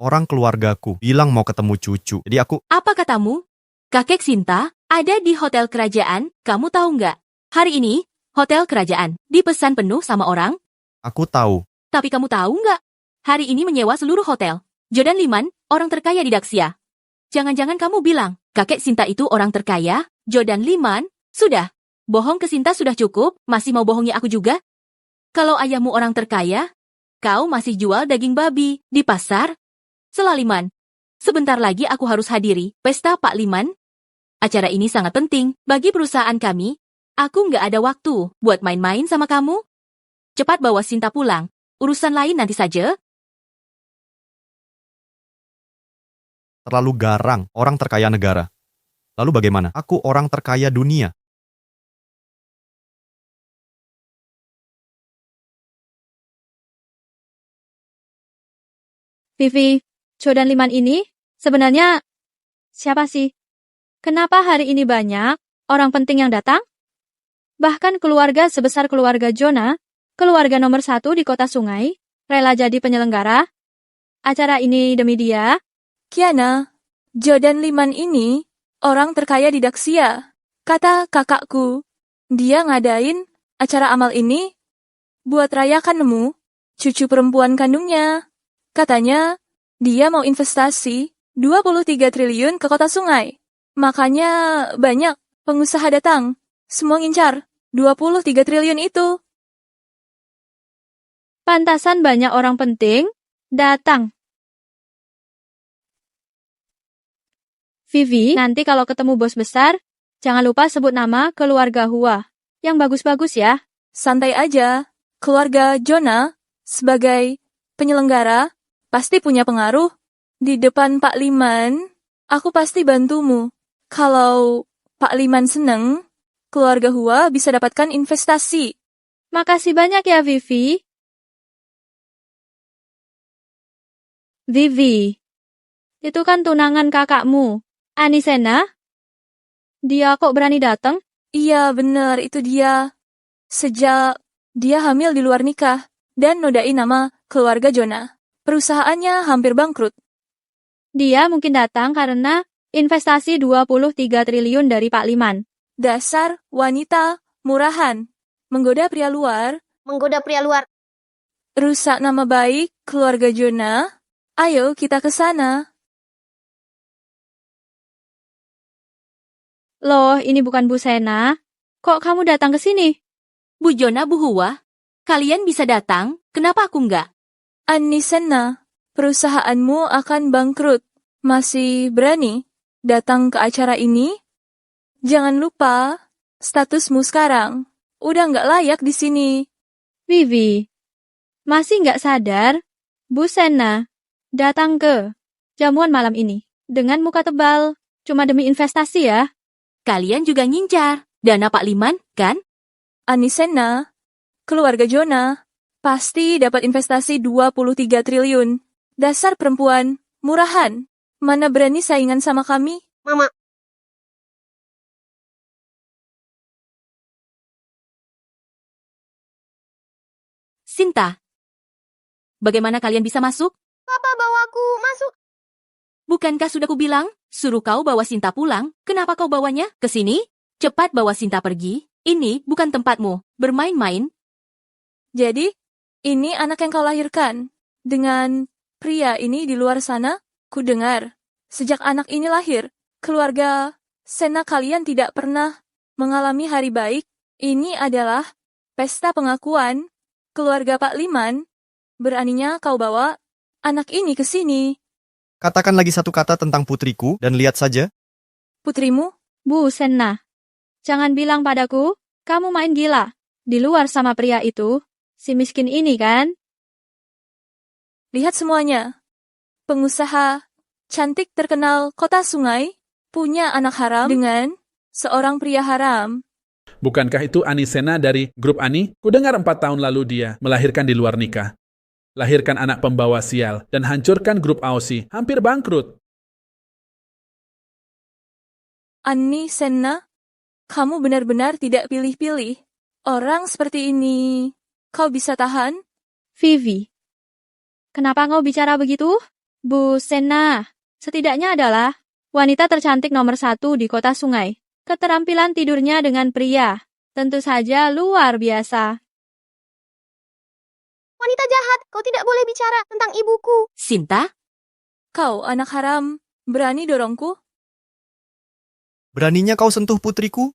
Orang keluargaku bilang mau ketemu cucu. Jadi aku... Apa katamu? Kakek Sinta ada di hotel kerajaan, kamu tahu nggak? Hari ini, hotel kerajaan dipesan penuh sama orang. Aku tahu. Tapi kamu tahu nggak? Hari ini menyewa seluruh hotel. Jordan Liman, orang terkaya di Daxia. Jangan-jangan kamu bilang, kakek Sinta itu orang terkaya, Jordan Liman? Sudah. Bohong ke Sinta sudah cukup, masih mau bohongi aku juga? Kalau ayahmu orang terkaya, kau masih jual daging babi di pasar? Selaliman. Sebentar lagi aku harus hadiri pesta Pak Liman. Acara ini sangat penting bagi perusahaan kami. Aku nggak ada waktu buat main-main sama kamu. Cepat bawa Sinta pulang. Urusan lain nanti saja. Terlalu garang, orang terkaya negara. Lalu bagaimana? Aku orang terkaya dunia. Vivi, Jordan Liman ini sebenarnya siapa sih? Kenapa hari ini banyak orang penting yang datang? Bahkan keluarga sebesar keluarga Jonah, keluarga nomor 1 di kota sungai, rela jadi penyelenggara acara ini demi dia. Kiana, Jordan Liman ini orang terkaya di Daxia. Kata kakakku, dia ngadain acara amal ini buat rayakanmu, cucu perempuan kandungnya. Katanya, dia mau investasi 23 triliun ke kota sungai. Makanya banyak pengusaha datang. Semua ngincar 23 triliun itu. Pantasan banyak orang penting datang. Vivi, nanti kalau ketemu bos besar, jangan lupa sebut nama keluarga Hua. Yang bagus-bagus ya. Santai aja. Keluarga Jonah sebagai penyelenggara pasti punya pengaruh. Di depan Pak Liman, aku pasti bantumu. Kalau Pak Liman seneng, keluarga Hua bisa dapatkan investasi. Makasih banyak ya, Vivi. Vivi, itu kan tunangan kakakmu, Anisena. Dia kok berani datang? Iya, bener, itu dia. Sejak dia hamil di luar nikah dan nodain nama keluarga Jonah. Perusahaannya hampir bangkrut. Dia mungkin datang karena investasi 23 triliun dari Pak Liman. Dasar wanita murahan. Menggoda pria luar. Menggoda pria luar. Rusak nama baik keluarga Jonah. Ayo kita ke sana. Loh, ini bukan Bu Sena. Kok kamu datang ke sini? Bu Jonah, Bu Hua, kalian bisa datang, kenapa aku enggak? Anisena, perusahaanmu akan bangkrut. Masih berani datang ke acara ini? Jangan lupa, statusmu sekarang udah nggak layak di sini. Vivi, masih nggak sadar? Bu Sena datang ke jamuan malam ini dengan muka tebal, cuma demi investasi ya. Kalian juga ngincar dana Pak Liman, kan? Anisena, keluarga Jonah, pasti dapat investasi 23 triliun. Dasar perempuan, murahan. Mana berani saingan sama kami? Mama. Sinta, bagaimana kalian bisa masuk? Papa bawa aku masuk. Bukankah sudah kubilang, suruh kau bawa Sinta pulang? Kenapa kau bawanya ke sini? Cepat bawa Sinta pergi. Ini bukan tempatmu bermain-main. Jadi, ini anak yang kau lahirkan. Dengan pria ini di luar sana, ku dengar. Sejak anak ini lahir, keluarga Sena kalian tidak pernah mengalami hari baik. Ini adalah pesta pengakuan keluarga Pak Liman. Beraninya kau bawa anak ini ke sini. Katakan lagi satu kata tentang putriku dan lihat saja. Putrimu? Bu Senna, jangan bilang padaku, kamu main gila. Di luar sama pria itu, si miskin ini kan? Lihat semuanya. Pengusaha cantik terkenal kota Sungai punya anak haram dengan seorang pria haram. Bukankah itu Ani Sena dari grup Ani? Kudengar 4 tahun lalu dia melahirkan di luar nikah. Lahirkan anak pembawa sial dan hancurkan grup Aussie. Hampir bangkrut. Ani Sena, kamu benar-benar tidak pilih-pilih. Orang seperti ini, kau bisa tahan? Vivi, kenapa kau bicara begitu? Bu Senna, setidaknya adalah wanita tercantik nomor 1 di kota Sungai. Keterampilan tidurnya dengan pria, tentu saja luar biasa. Wanita jahat, kau tidak boleh bicara tentang ibuku. Sinta? Kau anak haram, berani dorongku? Beraninya kau sentuh putriku?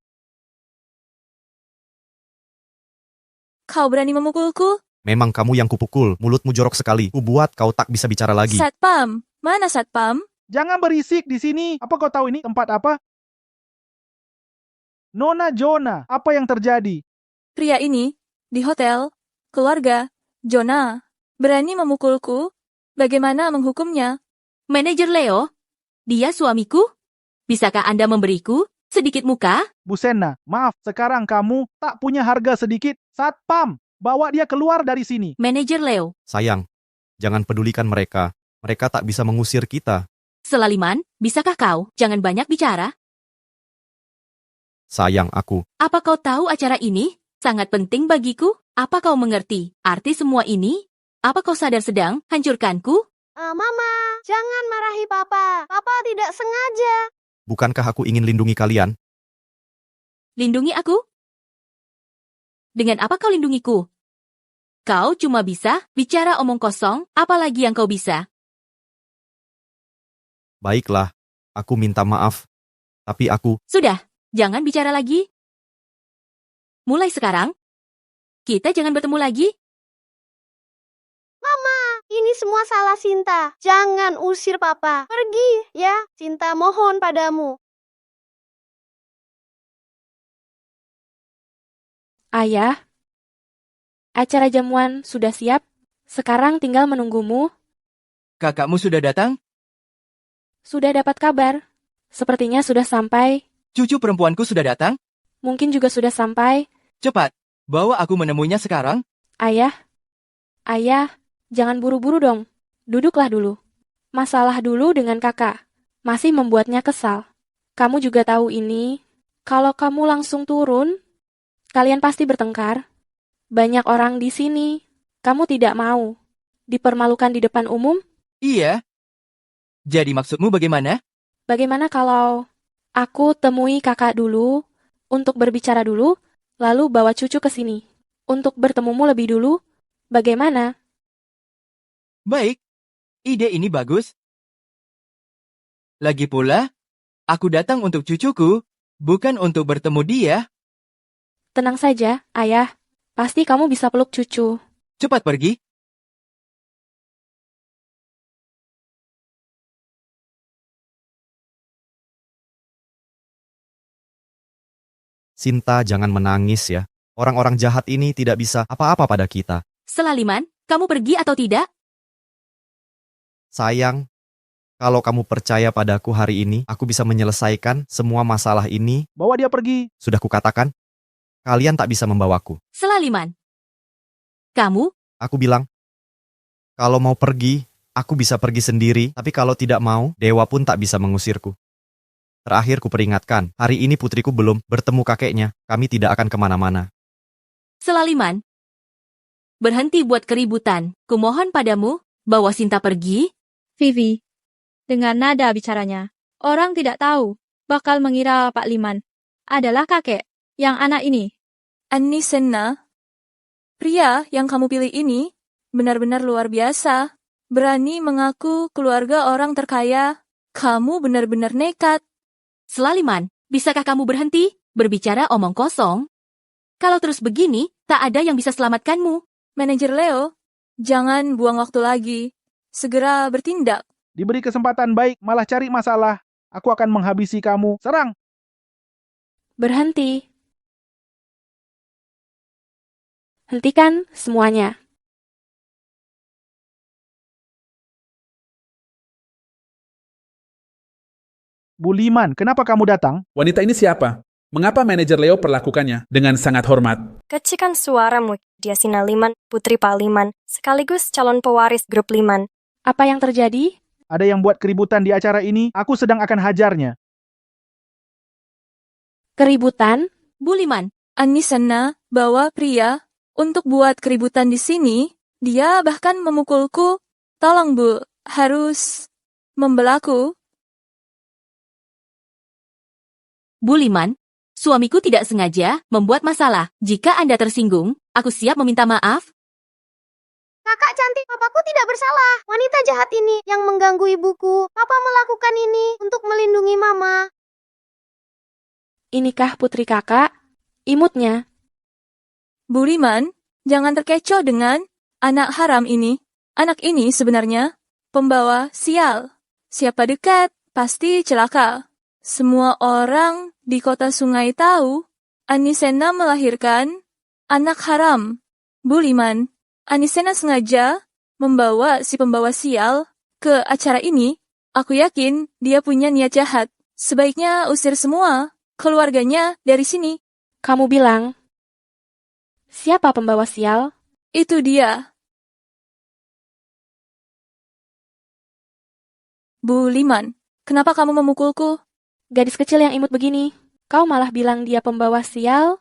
Kau berani memukulku? Memang kamu yang kupukul, mulutmu jorok sekali. Kubuat kau tak bisa bicara lagi. Satpam, mana Satpam? Jangan berisik di sini. Apa kau tahu ini tempat apa? Nona Jona, apa yang terjadi? Pria ini, di hotel, keluarga, Jona, berani memukulku. Bagaimana menghukumnya? Manajer Leo? Dia suamiku? Bisakah Anda memberiku sedikit muka? Bu Senna, maaf, sekarang kamu tak punya harga sedikit. Satpam, bawa dia keluar dari sini. Manajer Leo. Sayang, jangan pedulikan mereka. Mereka tak bisa mengusir kita. Selaliman, bisakah kau jangan banyak bicara? Sayang aku. Apa kau tahu acara ini sangat penting bagiku? Apa kau mengerti arti semua ini? Apa kau sadar sedang hancurkanku? Mama, jangan marahi Papa. Papa tidak sengaja. Bukankah aku ingin lindungi kalian? Lindungi aku? Dengan apa kau lindungiku? Kau cuma bisa bicara omong kosong, apalagi yang kau bisa? Baiklah, aku minta maaf. Tapi aku... Sudah, jangan bicara lagi. Mulai sekarang, kita jangan bertemu lagi. Mama, ini semua salah Sinta. Jangan usir Papa. Pergi, ya. Sinta mohon padamu. Ayah, acara jamuan sudah siap. Sekarang tinggal menunggumu. Kakakmu sudah datang? Sudah dapat kabar. Sepertinya sudah sampai. Cucu perempuanku sudah datang? Mungkin juga sudah sampai. Cepat, bawa aku menemuinya sekarang. Ayah, jangan buru-buru dong. Duduklah dulu. Masalah dulu dengan kakak. Masih membuatnya kesal. Kamu juga tahu ini. Kalau kamu langsung turun, kalian pasti bertengkar. Banyak orang di sini. Kamu tidak mau dipermalukan di depan umum? Iya. Jadi maksudmu bagaimana? Bagaimana kalau aku temui kakak dulu untuk berbicara dulu, lalu bawa cucu ke sini untuk bertemumu lebih dulu? Bagaimana? Baik, ide ini bagus. Lagi pula, aku datang untuk cucuku, bukan untuk bertemu dia. Tenang saja, Ayah. Pasti kamu bisa peluk cucu. Cepat pergi. Sinta, jangan menangis ya. Orang-orang jahat ini tidak bisa apa-apa pada kita. Selaliman, kamu pergi atau tidak? Sayang, kalau kamu percaya padaku hari ini, aku bisa menyelesaikan semua masalah ini. Bawa dia pergi. Sudah kukatakan, kalian tak bisa membawaku. Selaliman. Kamu? Aku bilang, kalau mau pergi, aku bisa pergi sendiri. Tapi kalau tidak mau, dewa pun tak bisa mengusirku. Terakhir kuperingatkan, hari ini putriku belum bertemu kakeknya. Kami tidak akan kemana-mana. Selaliman. Berhenti buat keributan. Kumohon padamu, bawa Sinta pergi. Vivi, dengan nada bicaranya, orang tidak tahu bakal mengira Pak Liman adalah kakek yang anak ini Anisena, pria yang kamu pilih ini benar-benar luar biasa. Berani mengaku keluarga orang terkaya. Kamu benar-benar nekat. Selaliman, bisakah kamu berhenti berbicara omong kosong? Kalau terus begini, tak ada yang bisa selamatkanmu. Manajer Leo, jangan buang waktu lagi. Segera bertindak. Diberi kesempatan baik, malah cari masalah. Aku akan menghabisi kamu. Serang! Berhenti. Hentikan semuanya. Buliman, kenapa kamu datang? Wanita ini siapa? Mengapa manajer Leo perlakukannya dengan sangat hormat? Kecikan suaramu, dia Sina Liman, putri Pak Liman, sekaligus calon pewaris grup Liman. Apa yang terjadi? Ada yang buat keributan di acara ini, aku sedang akan hajarnya. Keributan? Buliman. Anisena bawa pria untuk buat keributan di sini. Dia bahkan memukulku. Tolong Bu, harus membelaku. Buliman, suamiku tidak sengaja membuat masalah. Jika Anda tersinggung, aku siap meminta maaf. Kakak cantik, papaku tidak bersalah. Wanita jahat ini yang mengganggu ibuku. Papa melakukan ini untuk melindungi mama. Inikah putri kakak? Imutnya. Buliman, jangan terkecoh dengan anak haram ini. Anak ini sebenarnya pembawa sial. Siapa dekat, pasti celaka. Semua orang di kota sungai tahu Anisena melahirkan anak haram. Buliman, Anisena sengaja membawa si pembawa sial ke acara ini. Aku yakin dia punya niat jahat. Sebaiknya usir semua keluarganya dari sini. Kamu bilang, siapa pembawa sial? Itu dia. Buliman, kenapa kamu memukulku? Gadis kecil yang imut begini, kau malah bilang dia pembawa sial?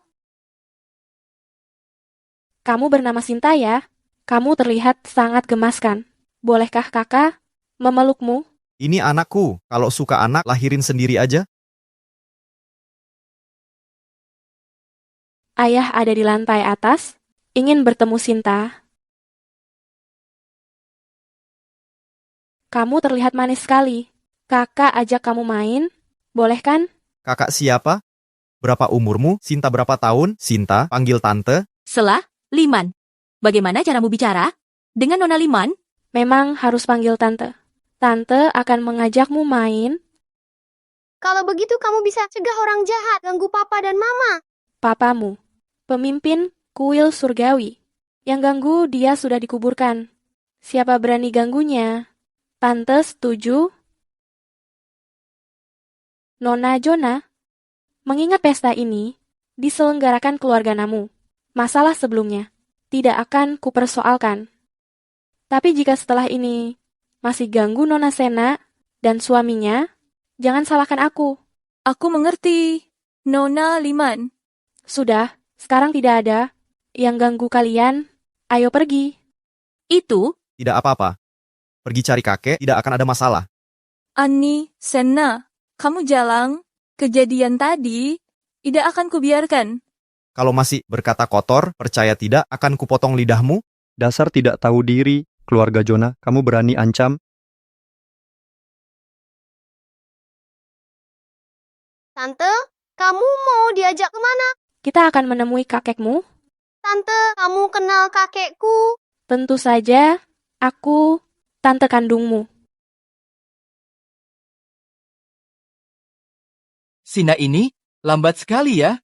Kamu bernama Sinta ya? Kamu terlihat sangat gemaskan. Bolehkah kakak memelukmu? Ini anakku, kalau suka anak lahirin sendiri aja. Ayah ada di lantai atas, ingin bertemu Sinta. Kamu terlihat manis sekali. Kakak ajak kamu main, boleh kan? Kakak siapa? Berapa umurmu? Sinta berapa tahun? Sinta, panggil tante. Selah, Liman. Bagaimana caramu bicara? Dengan Nona Liman? Memang harus panggil tante. Tante akan mengajakmu main. Kalau begitu kamu bisa cegah orang jahat ganggu papa dan mama. Papamu, pemimpin kuil surgawi. Yang ganggu dia sudah dikuburkan. Siapa berani ganggunya? Tante setuju? Nona Jona, mengingat pesta ini diselenggarakan keluarga Namu, masalah sebelumnya tidak akan kupersoalkan. Tapi jika setelah ini masih ganggu Nona Sena dan suaminya, jangan salahkan aku. Aku mengerti, Nona Liman. Sudah, sekarang tidak ada yang ganggu kalian. Ayo pergi. Itu? Tidak apa-apa. Pergi cari kakek, tidak akan ada masalah. Anisena, kamu jalang. Kejadian tadi tidak akan kubiarkan. Kalau masih berkata kotor, percaya tidak, akan kupotong lidahmu. Dasar tidak tahu diri, keluarga Jona, kamu berani ancam? Tante, kamu mau diajak kemana? Kita akan menemui kakekmu. Tante, kamu kenal kakekku? Tentu saja, aku tante kandungmu. Sina ini lambat sekali ya.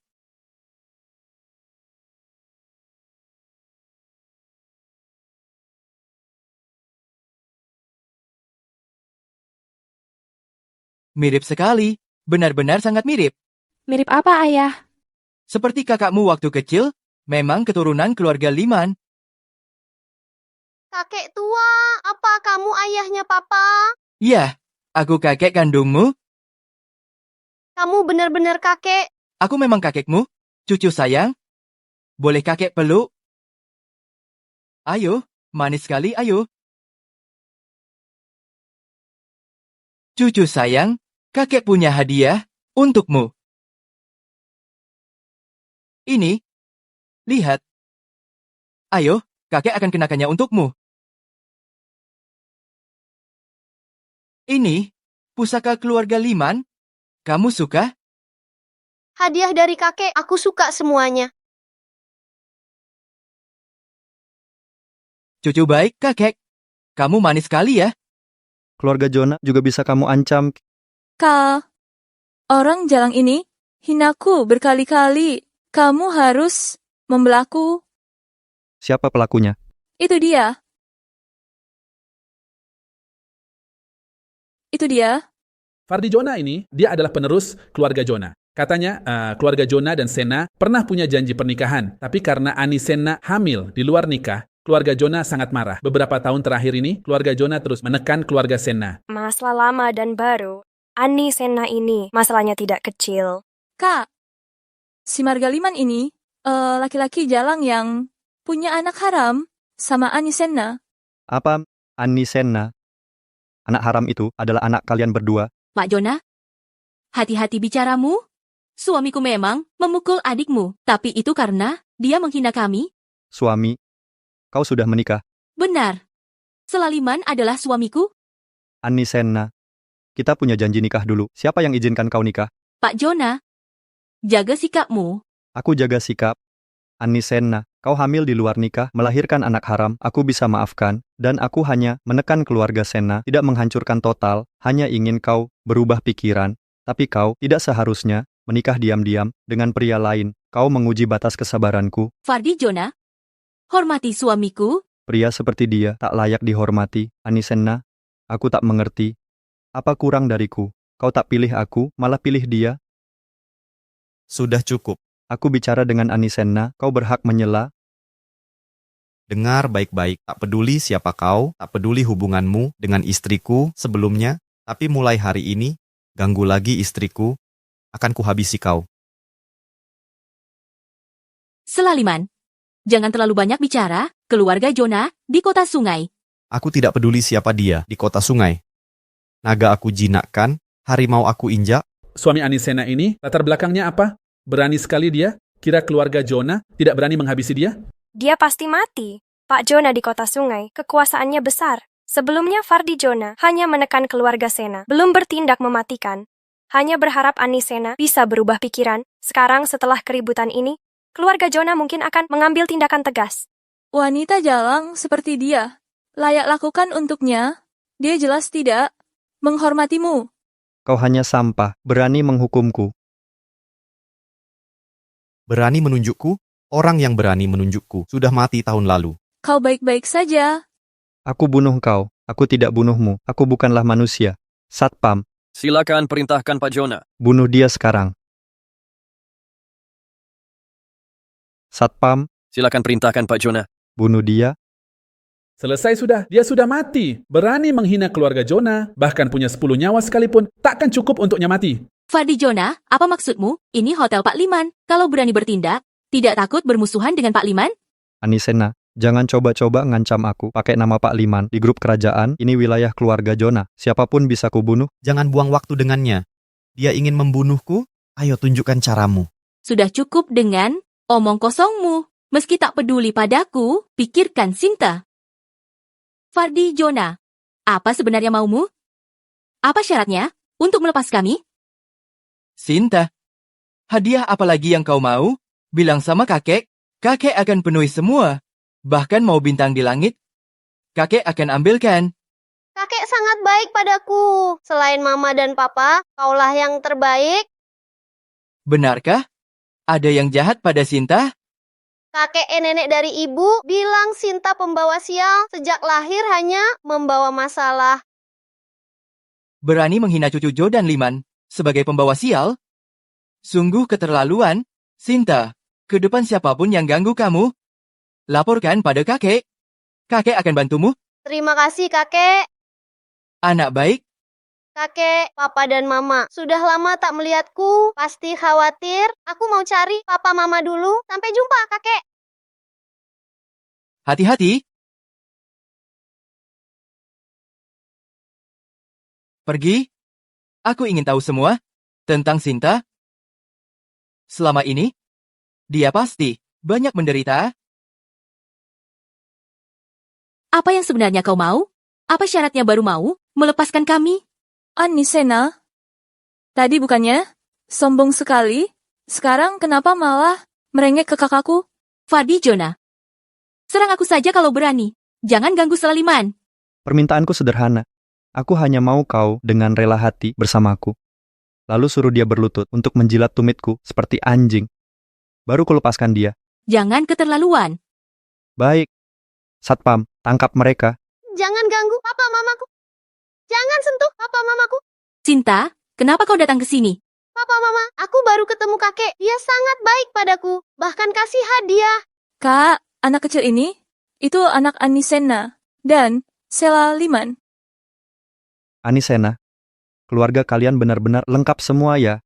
Mirip sekali, benar-benar sangat mirip. Mirip apa, Ayah? Seperti kakakmu waktu kecil, memang keturunan keluarga Liman. Kakek tua, apa kamu ayahnya papa? Ya, aku kakek kandungmu. Kamu benar-benar kakek. Aku memang kakekmu, cucu sayang. Boleh kakek peluk? Ayo, manis sekali, ayo. Cucu sayang, kakek punya hadiah untukmu. Ini, Lihat. Ayo, kakek akan kenakannya untukmu. Ini, pusaka keluarga Liman. Kamu suka? Hadiah dari kakek, aku suka semuanya. Cucu baik, kakek. Kamu manis sekali ya. Keluarga Jonah juga bisa kamu ancam. Kak, orang jalang ini hinaku berkali-kali. Kamu harus membelaku. Siapa pelakunya? Itu dia. Itu dia. Fardi Jonah ini, dia adalah penerus keluarga Jonah. Katanya, keluarga Jonah dan Sena pernah punya janji pernikahan. Tapi karena Ani Sena hamil di luar nikah, keluarga Jonah sangat marah. Beberapa tahun terakhir ini, keluarga Jonah terus menekan keluarga Sena. Masalah lama dan baru. Ani Sena ini masalahnya tidak kecil. Kak, si Margaliman ini laki-laki jalang yang punya anak haram sama Ani Sena. Apa, Ani Sena? Anak haram itu adalah anak kalian berdua. Pak Jonah, hati-hati bicaramu. Suamiku memang memukul adikmu, tapi itu karena dia menghina kami. Suami, kau sudah menikah. Benar. Selaliman adalah suamiku. Ani Sena, kita punya janji nikah dulu. Siapa yang izinkan kau nikah? Pak Jonah, jaga sikapmu. Aku jaga sikap. Ani Sena, kau hamil di luar nikah, melahirkan anak haram, aku bisa maafkan, dan aku hanya menekan keluarga Sena, tidak menghancurkan total, hanya ingin kau berubah pikiran. Tapi kau tidak seharusnya menikah diam-diam dengan pria lain. Kau menguji batas kesabaranku. Fardi Jonah, hormati suamiku. Pria seperti dia tak layak dihormati. Ani Sena, aku tak mengerti. Apa kurang dariku? Kau tak pilih aku, malah pilih dia. Sudah cukup. Aku bicara dengan Ani Sena, kau berhak menyela. Dengar baik-baik, tak peduli siapa kau, tak peduli hubunganmu dengan istriku sebelumnya, tapi mulai hari ini, ganggu lagi istriku, akan kuhabisi kau. Selaliman, jangan terlalu banyak bicara. Keluarga Jonah di kota sungai. Aku tidak peduli siapa dia di kota sungai. Naga aku jinakkan, harimau aku injak. Suami Ani Sena ini, latar belakangnya apa? Berani sekali dia? Kira keluarga Jonah tidak berani menghabisi dia? Dia pasti mati. Pak Jonah di kota sungai, kekuasaannya besar. Sebelumnya Fardi Jonah hanya menekan keluarga Sena, belum bertindak mematikan. Hanya berharap Ani Sena bisa berubah pikiran. Sekarang setelah keributan ini, keluarga Jonah mungkin akan mengambil tindakan tegas. Wanita jalang seperti dia, layak lakukan untuknya. Dia jelas tidak menghormatimu. Kau hanya sampah, berani menghukumku. Berani menunjukku? Orang yang berani menunjukku sudah mati tahun lalu. Kau baik-baik saja. Aku bunuh kau, aku tidak bunuhmu, aku bukanlah manusia. Satpam, silakan perintahkan Pak Jonah. Bunuh dia sekarang. Satpam, silakan perintahkan Pak Jonah. Bunuh dia. Selesai sudah, dia sudah mati. Berani menghina keluarga Jonah, bahkan punya 10 nyawa sekalipun, takkan cukup untuknya mati. Fardi Jonah, apa maksudmu? Ini hotel Pak Liman. Kalau berani bertindak, tidak takut bermusuhan dengan Pak Liman? Ani Sena, jangan coba-coba ngancam aku pakai nama Pak Liman di grup kerajaan. Ini wilayah keluarga Jonah. Siapapun bisa kubunuh. Jangan buang waktu dengannya. Dia ingin membunuhku? Ayo tunjukkan caramu. Sudah cukup dengan omong kosongmu. Meski tak peduli padaku, pikirkan Sinta. Fardi Jonah, apa sebenarnya maumu? Apa syaratnya untuk melepas kami? Sinta, hadiah apa lagi yang kau mau? Bilang sama kakek, kakek akan penuhi semua. Bahkan mau bintang di langit, kakek akan ambilkan. Kakek sangat baik padaku. Selain mama dan papa, kaulah yang terbaik. Benarkah? Ada yang jahat pada Sinta? Kakek nenek dari ibu bilang Sinta pembawa sial. Sejak lahir hanya membawa masalah. Berani menghina cucu Jo dan Liman sebagai pembawa sial? Sungguh keterlaluan. Sinta, ke depan siapapun yang ganggu kamu, laporkan pada kakek. Kakek akan bantumu. Terima kasih, kakek. Anak baik. Kakek, papa dan mama sudah lama tak melihatku. Pasti khawatir. Aku mau cari papa mama dulu. Sampai jumpa, kakek. Hati-hati. Pergi. Aku ingin tahu semua tentang Sinta. Selama ini, dia pasti banyak menderita. Apa yang sebenarnya kau mau? Apa syaratnya baru mau melepaskan kami? Anisena, tadi bukannya sombong sekali, sekarang kenapa malah merengek ke kakakku? Fardi Jonah, serang aku saja kalau berani. Jangan ganggu Selaliman. Permintaanku sederhana. Aku hanya mau kau dengan rela hati bersamaku. Lalu suruh dia berlutut untuk menjilat tumitku seperti anjing. Baru kulepaskan dia. Jangan keterlaluan. Baik. Satpam, tangkap mereka. Jangan ganggu papa mamaku. Jangan sentuh papa mamaku. Sinta, kenapa kau datang ke sini? Papa mama, aku baru ketemu kakek. Dia sangat baik padaku. Bahkan kasih hadiah. Kak, anak kecil ini, itu anak Anisena dan Selaliman. Anisena, keluarga kalian benar-benar lengkap semua ya.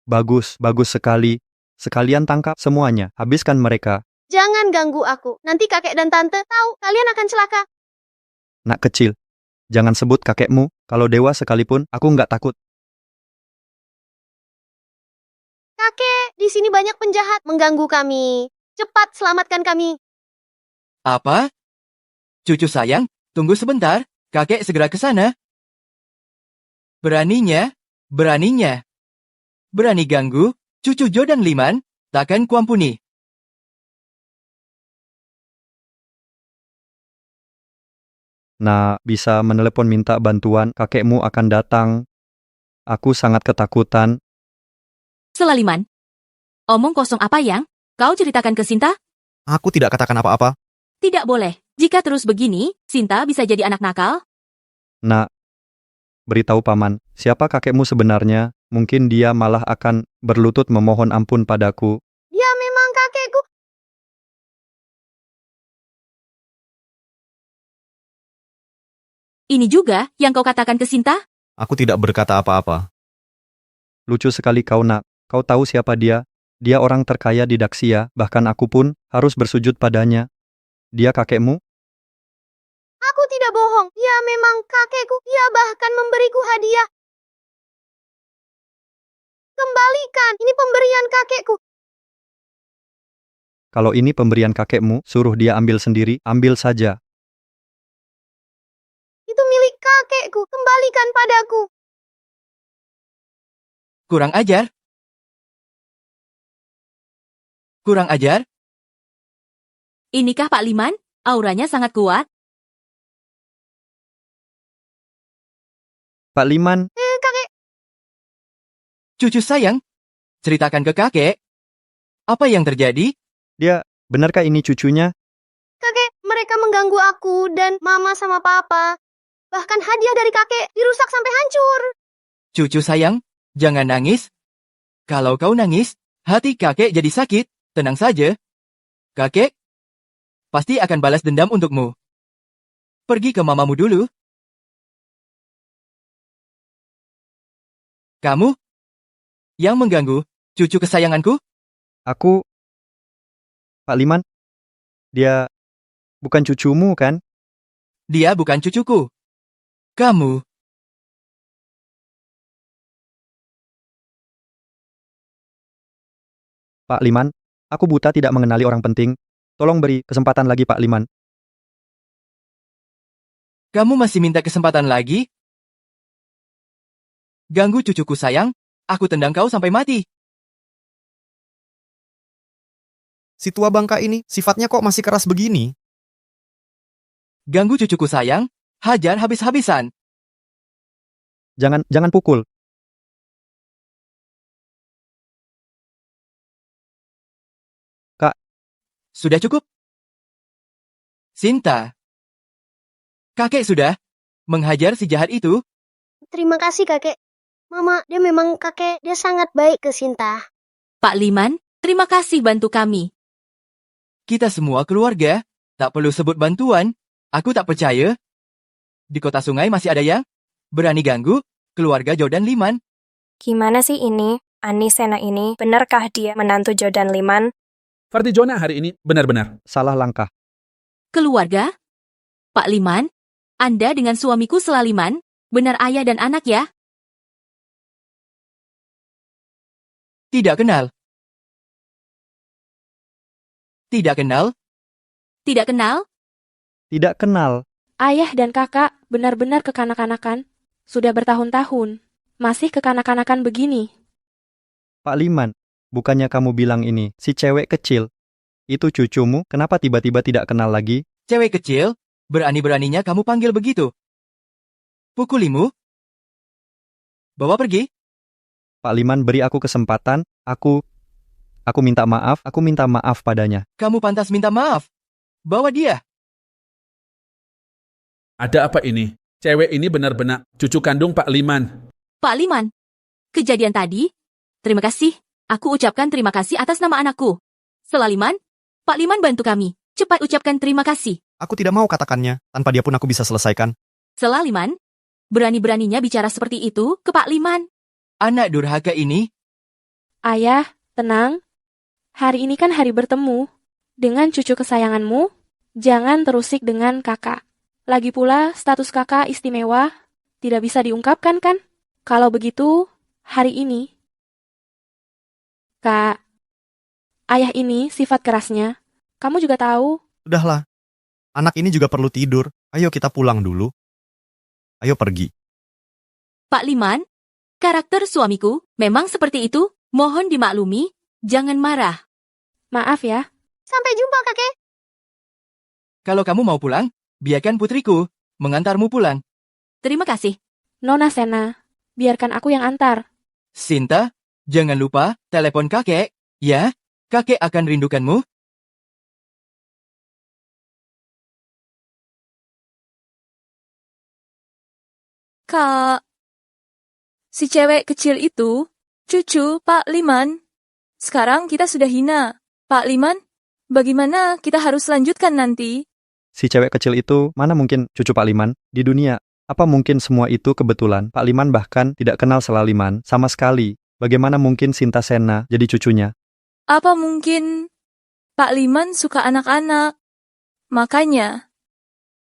Bagus, bagus sekali. Sekalian tangkap semuanya, habiskan mereka. Jangan ganggu aku. Nanti kakek dan tante tahu kalian akan celaka. Nak kecil, jangan sebut kakekmu. Kalau dewa sekalipun, aku nggak takut. Kakek, di sini banyak penjahat mengganggu kami. Cepat selamatkan kami. Apa? Cucu sayang, tunggu sebentar. Kakek segera ke sana. Beraninya, berani ganggu, cucu Jodan Liman, takkan kuampuni. Nah, bisa menelepon minta bantuan, kakekmu akan datang. Aku sangat ketakutan. Selaliman, omong kosong apa yang kau ceritakan ke Sinta? Aku tidak katakan apa-apa. Tidak boleh. Jika terus begini, Sinta bisa jadi anak nakal. Nak, beritahu paman, siapa kakekmu sebenarnya? Mungkin dia malah akan berlutut memohon ampun padaku. Dia memang kakekku. Ini juga yang kau katakan ke Sinta? Aku tidak berkata apa-apa. Lucu sekali kau, nak. Kau tahu siapa dia? Dia orang terkaya di Daksia, bahkan aku pun harus bersujud padanya. Dia kakekmu? Aku tidak bohong. Dia memang kakekku. Dia bahkan memberiku hadiah. Kembalikan. Ini pemberian kakekku. Kalau ini pemberian kakekmu, suruh dia ambil sendiri, ambil saja. Itu milik kakekku. Kembalikan padaku. Kurang ajar. Kurang ajar? Inikah Pak Liman? Auranya sangat kuat. Pak Liman, Kakek. Cucu sayang, ceritakan ke kakek. Apa yang terjadi? dia, benarkah ini cucunya? Kakek, mereka mengganggu aku dan mama sama papa. Bahkan hadiah dari kakek dirusak sampai hancur. Cucu sayang, jangan nangis. Kalau kau nangis, hati kakek jadi sakit. Tenang saja. Kakek pasti akan balas dendam untukmu. Pergi ke mamamu dulu. Kamu yang mengganggu cucu kesayanganku? Aku... Pak Liman, dia bukan cucumu kan? Dia bukan cucuku. Kamu. Pak Liman, aku buta tidak mengenali orang penting. Tolong beri kesempatan lagi Pak Liman. Kamu masih minta kesempatan lagi? Ganggu cucuku sayang, aku tendang kau sampai mati. Si tua bangka ini, sifatnya kok masih keras begini? Ganggu cucuku sayang, hajar habis-habisan. Jangan pukul. Kak. Sudah cukup? Sinta. Kakek sudah menghajar si jahat itu. Terima kasih kakek. Mama, dia memang kakek. Dia sangat baik ke Sinta. Pak Liman, terima kasih bantu kami. Kita semua keluarga, tak perlu sebut bantuan. Aku tak percaya. Di kota sungai masih ada yang berani ganggu keluarga Jodan Liman. Gimana sih ini? Anisena ini, benarkah dia menantu Jodan Liman? Fardi Jonah hari ini benar-benar salah langkah. Keluarga? Pak Liman, Anda dengan suamiku Selaliman, benar ayah dan anak ya? Tidak kenal. Tidak kenal? Tidak kenal? Tidak kenal. Ayah dan kakak benar-benar kekanak-kanakan. Sudah bertahun-tahun. Masih kekanak-kanakan begini. Pak Liman, bukannya kamu bilang ini si cewek kecil? Itu cucumu, kenapa tiba-tiba tidak kenal lagi? Cewek kecil? Berani-beraninya kamu panggil begitu? Pukulimu? Bawa pergi? Pak Liman, beri aku kesempatan, aku minta maaf padanya. Kamu pantas minta maaf. Bawa dia. Ada apa ini? Cewek ini benar-benar cucu kandung Pak Liman. Pak Liman, kejadian tadi, terima kasih. Aku ucapkan terima kasih atas nama anakku. Selaliman, Pak Liman bantu kami. Cepat ucapkan terima kasih. Aku tidak mau katakannya, tanpa dia pun aku bisa selesaikan. Selaliman, berani-beraninya bicara seperti itu ke Pak Liman. Anak durhaka ini. Ayah, tenang. Hari ini kan hari bertemu. Dengan cucu kesayanganmu, jangan terusik dengan kakak. Lagi pula, status kakak istimewa, tidak bisa diungkapkan kan? Kalau begitu, hari ini. Kak, ayah ini sifat kerasnya. Kamu juga tahu. Sudahlah, anak ini juga perlu tidur. Ayo kita pulang dulu. Ayo pergi. Pak Liman, karakter suamiku memang seperti itu. Mohon dimaklumi, jangan marah. Maaf ya. Sampai jumpa, kakek. Kalau kamu mau pulang, biarkan putriku mengantarmu pulang. Terima kasih. Nona Sena, biarkan aku yang antar. Sinta, jangan lupa telepon kakek, ya? Kakek akan rindukanmu. Kak, si cewek kecil itu, cucu Pak Liman. Sekarang kita sudah hina. Pak Liman, bagaimana kita harus lanjutkan nanti? Si cewek kecil itu, mana mungkin cucu Pak Liman? Di dunia, apa mungkin semua itu kebetulan? Pak Liman bahkan tidak kenal Selaliman sama sekali. Bagaimana mungkin Sinta Sena jadi cucunya? Apa mungkin Pak Liman suka anak-anak? Makanya.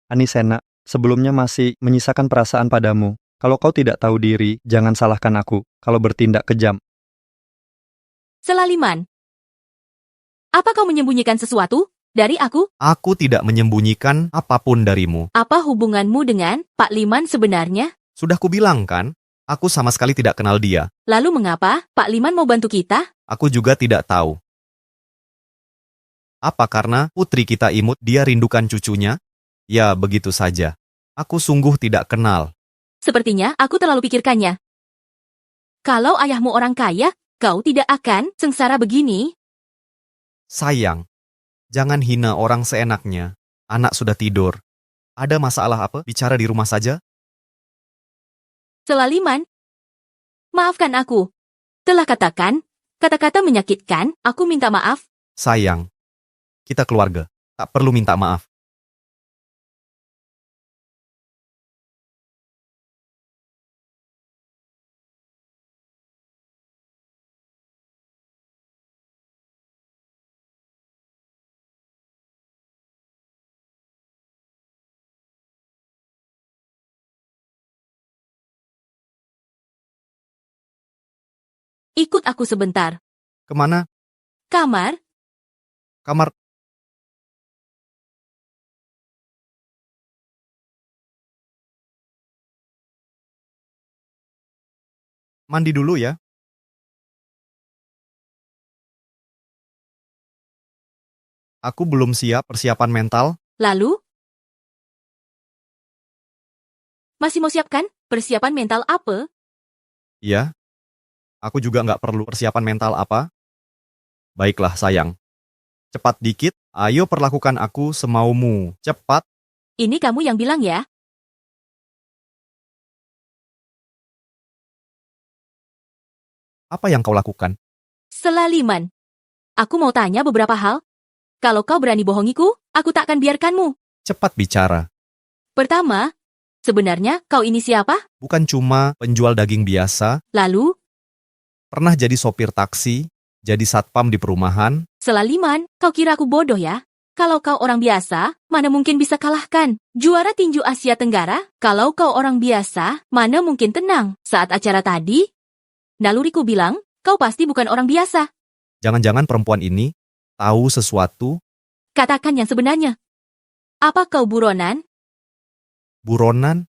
Anisena, sebelumnya masih menyisakan perasaan padamu. Kalau kau tidak tahu diri, jangan salahkan aku kalau bertindak kejam. Selaliman, apa kau menyembunyikan sesuatu dari aku? Aku tidak menyembunyikan apapun darimu. Apa hubunganmu dengan Pak Liman sebenarnya? Sudah kubilang kan, aku sama sekali tidak kenal dia. Lalu mengapa Pak Liman mau bantu kita? Aku juga tidak tahu. Apa karena putri kita imut dia rindukan cucunya? Ya, begitu saja. Aku sungguh tidak kenal. Sepertinya aku terlalu pikirkannya. Kalau ayahmu orang kaya, kau tidak akan sengsara begini. Sayang, jangan hina orang seenaknya. Anak sudah tidur. Ada masalah apa? Bicara di rumah saja. Selaliman, maafkan aku. Telah katakan, kata-kata menyakitkan, aku minta maaf. Sayang, kita keluarga. Tak perlu minta maaf. Ikut aku sebentar. Kemana? Kamar? Kamar. Mandi dulu ya. Aku belum siap persiapan mental. Lalu? Masih mau siapkan persiapan mental apa? Ya. Aku juga nggak perlu persiapan mental apa. Baiklah sayang. Cepat dikit, ayo perlakukan aku semaumu. Cepat. Ini kamu yang bilang ya? Apa yang kau lakukan? Selaliman. Aku mau tanya beberapa hal. Kalau kau berani bohongiku, aku tak akan biarkanmu. Cepat bicara. Pertama, sebenarnya kau ini siapa? Bukan cuma penjual daging biasa. Lalu? Pernah jadi sopir taksi, jadi satpam di perumahan. Selaliman, kau kira aku bodoh ya? Kalau kau orang biasa, mana mungkin bisa kalahkan? Juara tinju Asia Tenggara, kalau kau orang biasa, mana mungkin tenang? Saat acara tadi, naluriku bilang, kau pasti bukan orang biasa. Jangan-jangan perempuan ini tahu sesuatu Katakan yang sebenarnya. Apa kau buronan? Buronan?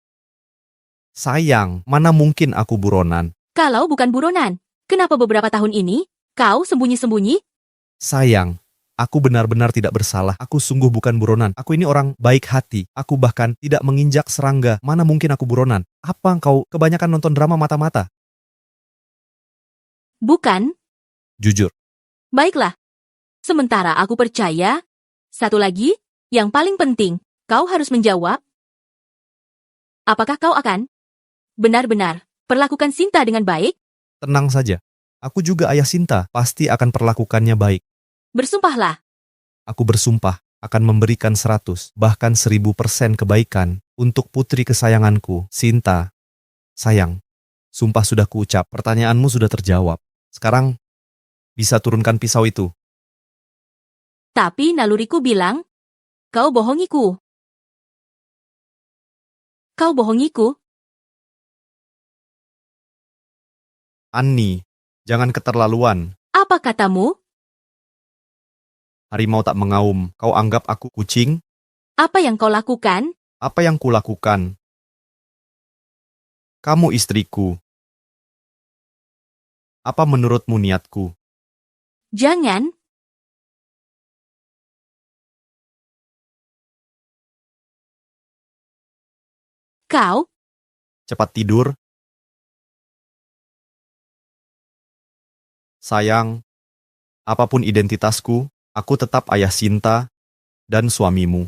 Sayang, mana mungkin aku buronan? Kalau bukan buronan, kenapa beberapa tahun ini kau sembunyi-sembunyi? Sayang, aku benar-benar tidak bersalah. Aku sungguh bukan buronan. Aku ini orang baik hati. Aku bahkan tidak menginjak serangga. Mana mungkin aku buronan? Apa kau kebanyakan nonton drama mata-mata? Bukan. Jujur. Baiklah. Sementara aku percaya, satu lagi, yang paling penting, kau harus menjawab. Apakah kau akan benar-benar perlakukan Sinta dengan baik? Tenang saja. Aku juga ayah Sinta. Pasti akan perlakukannya baik. Bersumpahlah. Aku bersumpah akan memberikan 100, bahkan 1000% kebaikan untuk putri kesayanganku, Sinta. Sayang, sumpah sudah kuucap, pertanyaanmu sudah terjawab. Sekarang, bisa turunkan pisau itu. Tapi naluriku bilang, kau bohongiku. Kau bohongiku. Annie, jangan keterlaluan. Apa katamu? Harimau tak mengaum. Kau anggap aku kucing? Apa yang kau lakukan? Apa yang kulakukan? Kamu istriku. Apa menurutmu niatku? Jangan. Kau? Cepat tidur. Sayang, apapun identitasku, aku tetap ayah Sinta dan suamimu.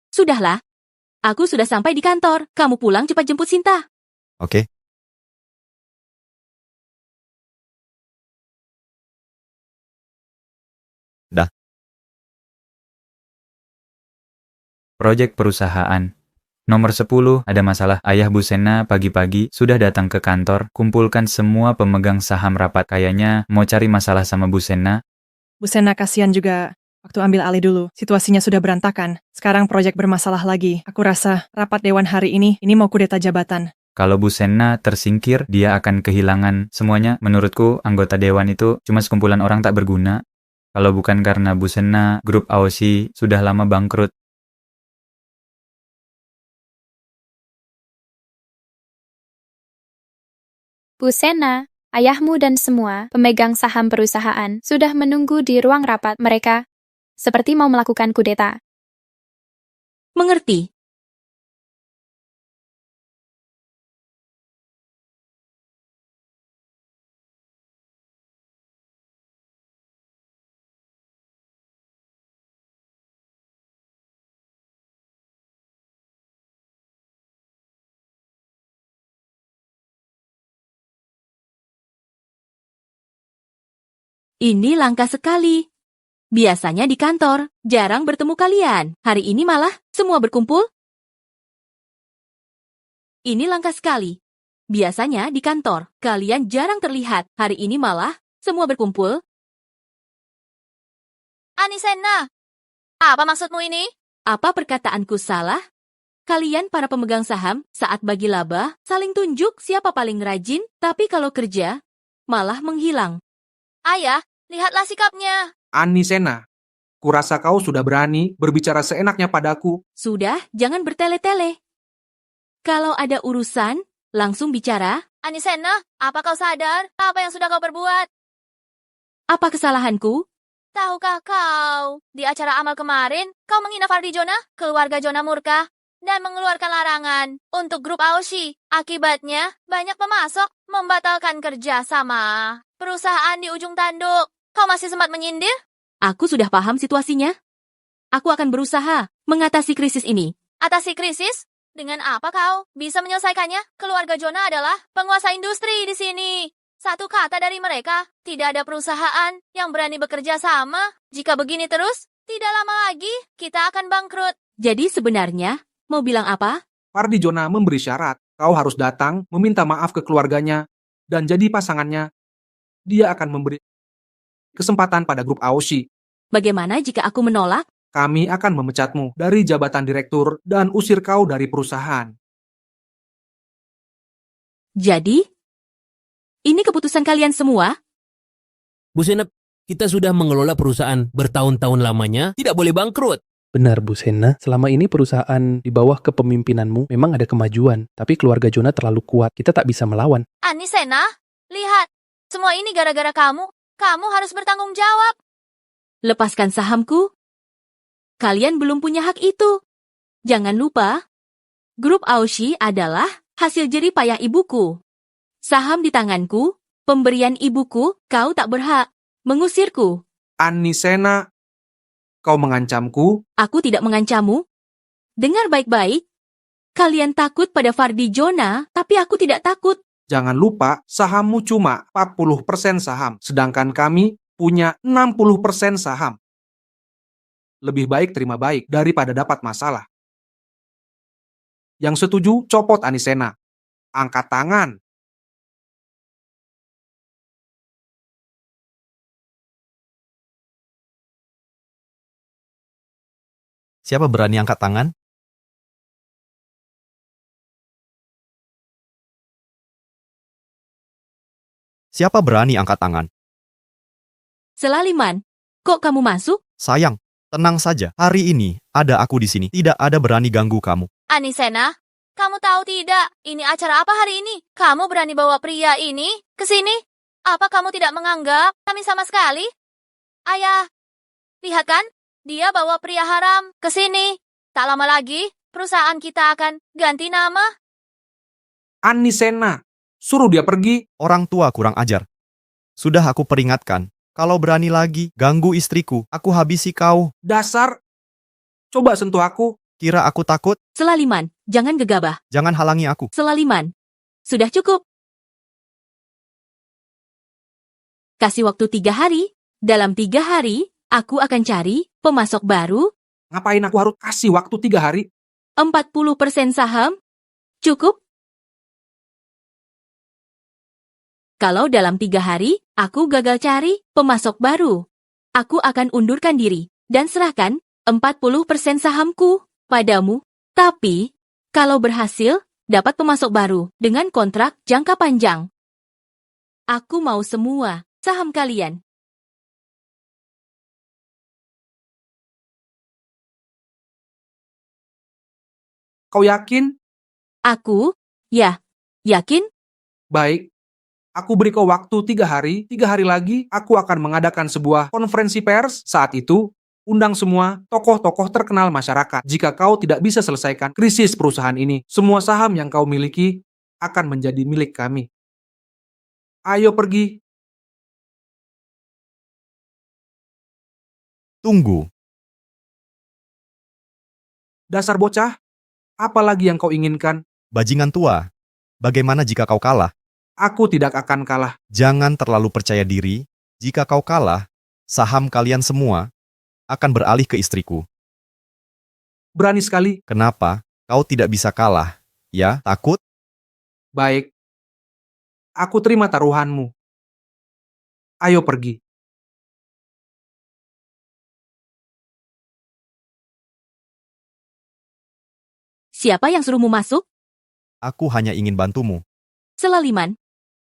Sudahlah. Aku sudah sampai di kantor. Kamu pulang cepat jemput Sinta. Oke? Dah. Proyek perusahaan. Nomor 10, ada masalah. Ayah Bu Sena pagi-pagi sudah datang ke kantor, kumpulkan semua pemegang saham rapat. Kayaknya mau cari masalah sama Bu Sena. Bu Sena kasihan juga. Waktu ambil alih dulu, situasinya sudah berantakan. Sekarang proyek bermasalah lagi. Aku rasa rapat dewan hari ini mau kudeta jabatan. Kalau Bu Sena tersingkir, dia akan kehilangan semuanya. Menurutku, anggota dewan itu cuma sekumpulan orang tak berguna. Kalau bukan karena Bu Sena, grup AOC sudah lama bangkrut. Bu Sena, ayahmu dan semua pemegang saham perusahaan sudah menunggu di ruang rapat mereka, seperti mau melakukan kudeta. Mengerti. Ini langka sekali. Biasanya di kantor, jarang bertemu kalian. Hari ini malah semua berkumpul. Ini langka sekali. Biasanya di kantor, kalian jarang terlihat. Hari ini malah semua berkumpul. Anisena, apa maksudmu ini? Apa perkataanku salah? Kalian para pemegang saham saat bagi laba saling tunjuk siapa paling rajin, tapi kalau kerja malah menghilang. Ayah, lihatlah sikapnya. Anisena, kurasa kau sudah berani berbicara seenaknya padaku. Sudah, jangan bertele-tele. Kalau ada urusan, langsung bicara. Anisena, apa kau sadar apa yang sudah kau perbuat? Apa kesalahanku? Tahukah kau, di acara amal kemarin, kau menghina Fardi Jona, keluarga Jona murka, dan mengeluarkan larangan untuk grup AOC. Akibatnya, banyak pemasok membatalkan kerja sama perusahaan di ujung tanduk. Kau masih sempat menyindir? Aku sudah paham situasinya. Aku akan berusaha mengatasi krisis ini. Atasi krisis? Dengan apa kau bisa menyelesaikannya? Keluarga Jona adalah penguasa industri di sini. Satu kata dari mereka, tidak ada perusahaan yang berani bekerja sama. Jika begini terus, tidak lama lagi kita akan bangkrut. Jadi sebenarnya, mau bilang apa? Fardi Jona memberi syarat, kau harus datang meminta maaf ke keluarganya, dan jadi pasangannya. Dia akan memberi kesempatan pada grup AOC. Bagaimana jika aku menolak? kami akan memecatmu dari jabatan direktur dan usir kau dari perusahaan. Jadi, ini keputusan kalian semua? Bu Senap, kita sudah mengelola perusahaan bertahun-tahun lamanya, tidak boleh bangkrut. Benar, Bu Sena. Selama ini perusahaan di bawah kepemimpinanmu memang ada kemajuan, tapi keluarga Jonah terlalu kuat. Kita tak bisa melawan. Anisena, lihat. Semua ini gara-gara kamu. Kamu harus bertanggung jawab. Lepaskan sahamku. Kalian belum punya hak itu. Jangan lupa, grup Aoshi adalah hasil jerih payah ibuku. Saham di tanganku, pemberian ibuku, kau tak berhak mengusirku. Anisena, kau mengancamku? Aku tidak mengancammu. Dengar baik-baik. Kalian takut pada Fardi Jonah, tapi aku tidak takut. Jangan lupa, sahammu cuma 40% saham, sedangkan kami punya 60% saham. Lebih baik terima baik daripada dapat masalah. Yang setuju, copot Anisena. Angkat tangan. Siapa berani angkat tangan? Siapa berani angkat tangan? Selaliman, kok kamu masuk? Sayang, tenang saja. Hari ini ada aku di sini. Tidak ada berani ganggu kamu. Anisena, kamu tahu tidak, ini acara apa hari ini? Kamu berani bawa pria ini ke sini? Apa kamu tidak menganggap kami sama sekali? Ayah, lihat kan, dia bawa pria haram ke sini. Tak lama lagi, perusahaan kita akan ganti nama. Anisena, suruh dia pergi. Orang tua kurang ajar. Sudah aku peringatkan. Kalau berani lagi ganggu istriku, aku habisi kau. Dasar. Coba sentuh aku. Kira aku takut? Selaliman, jangan gegabah. Jangan halangi aku. Selaliman, sudah cukup. Kasih waktu 3 hari. Dalam 3 hari, aku akan cari pemasok baru. Ngapain aku harus kasih waktu 3 hari? 40% saham? Cukup? Kalau dalam 3 hari, aku gagal cari pemasok baru, aku akan undurkan diri dan serahkan 40% sahamku padamu. Tapi, kalau berhasil, dapat pemasok baru dengan kontrak jangka panjang. Aku mau semua saham kalian. Kau yakin? Aku? Ya, yakin? Baik. Aku beri kau waktu 3 hari. 3 hari lagi, aku akan mengadakan sebuah konferensi pers. Saat itu, undang semua tokoh-tokoh terkenal masyarakat. Jika kau tidak bisa selesaikan krisis perusahaan ini, semua saham yang kau miliki akan menjadi milik kami. Ayo pergi. Tunggu. Dasar bocah, apa lagi yang kau inginkan? Bajingan tua, bagaimana jika kau kalah? Aku tidak akan kalah. Jangan terlalu percaya diri. Jika kau kalah, saham kalian semua akan beralih ke istriku. Berani sekali. Kenapa kau tidak bisa kalah? Ya, takut? Baik. Aku terima taruhanmu. Ayo pergi. Siapa yang suruhmu masuk? Aku hanya ingin bantumu. Selaliman,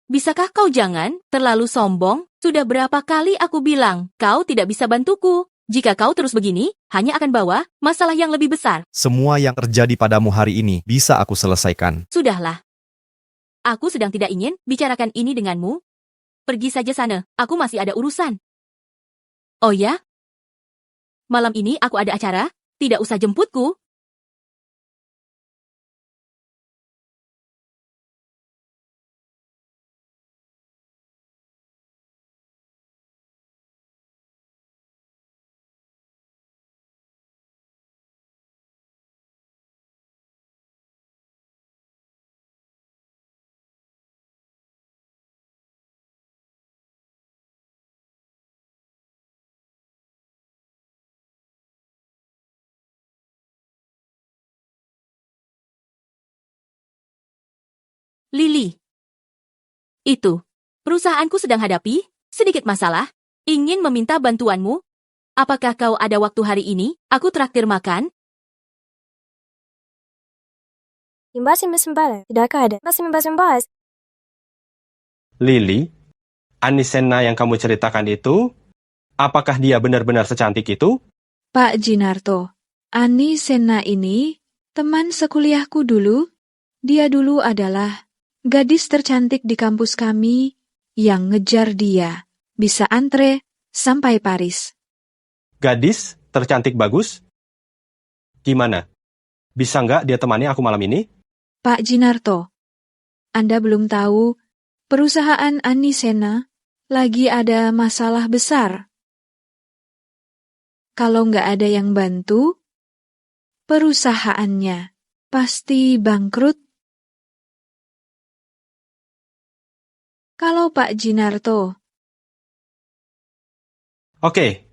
bisakah kau jangan terlalu sombong? Sudah berapa kali aku bilang, kau tidak bisa bantuku. Jika kau terus begini, hanya akan bawa masalah yang lebih besar. Semua yang terjadi padamu hari ini bisa aku selesaikan. Sudahlah. Aku sedang tidak ingin bicarakan ini denganmu. Pergi saja sana, aku masih ada urusan. Oh ya? Malam ini aku ada acara, tidak usah jemputku. Lily. Itu, perusahaanku sedang hadapi sedikit masalah, ingin meminta bantuanmu. apakah kau ada waktu hari ini? Aku traktir makan. Imbas, tidakkah ada? Imbas. Lily, Anisena yang kamu ceritakan itu, apakah dia benar-benar secantik itu? Pak Jinarto, Anisena ini teman sekuliahku dulu. Dia dulu adalah gadis tercantik di kampus kami yang ngejar dia. Bisa antre sampai Paris. Gadis tercantik bagus? Gimana? Bisa nggak dia temani aku malam ini? Pak Jinarto, Anda belum tahu perusahaan Anisena lagi ada masalah besar. Kalau nggak ada yang bantu, perusahaannya pasti bangkrut. Kalau Pak Jinarto, Oke.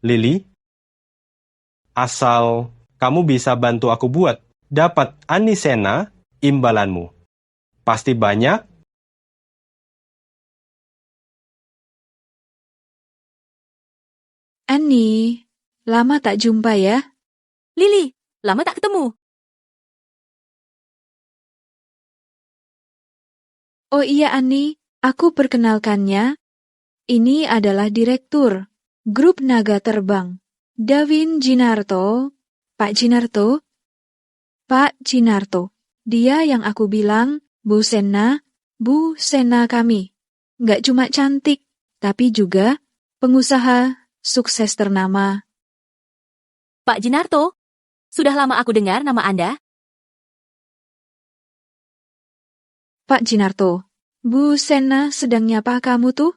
Lily, asal kamu bisa bantu aku buat dapat Anisena imbalanmu. Pasti banyak. Ani, lama tak jumpa ya? Lily, lama tak ketemu. Oh iya Ani, aku perkenalkannya. Ini adalah Direktur Grup Naga Terbang, Davin Jinarto. Pak Jinarto? Pak Jinarto, dia yang aku bilang, Bu Sena kami. Nggak cuma cantik, tapi juga pengusaha sukses ternama. Pak Jinarto, sudah lama aku dengar nama Anda. Pak Jinarto, Bu Sena sedang nyapa kamu tuh?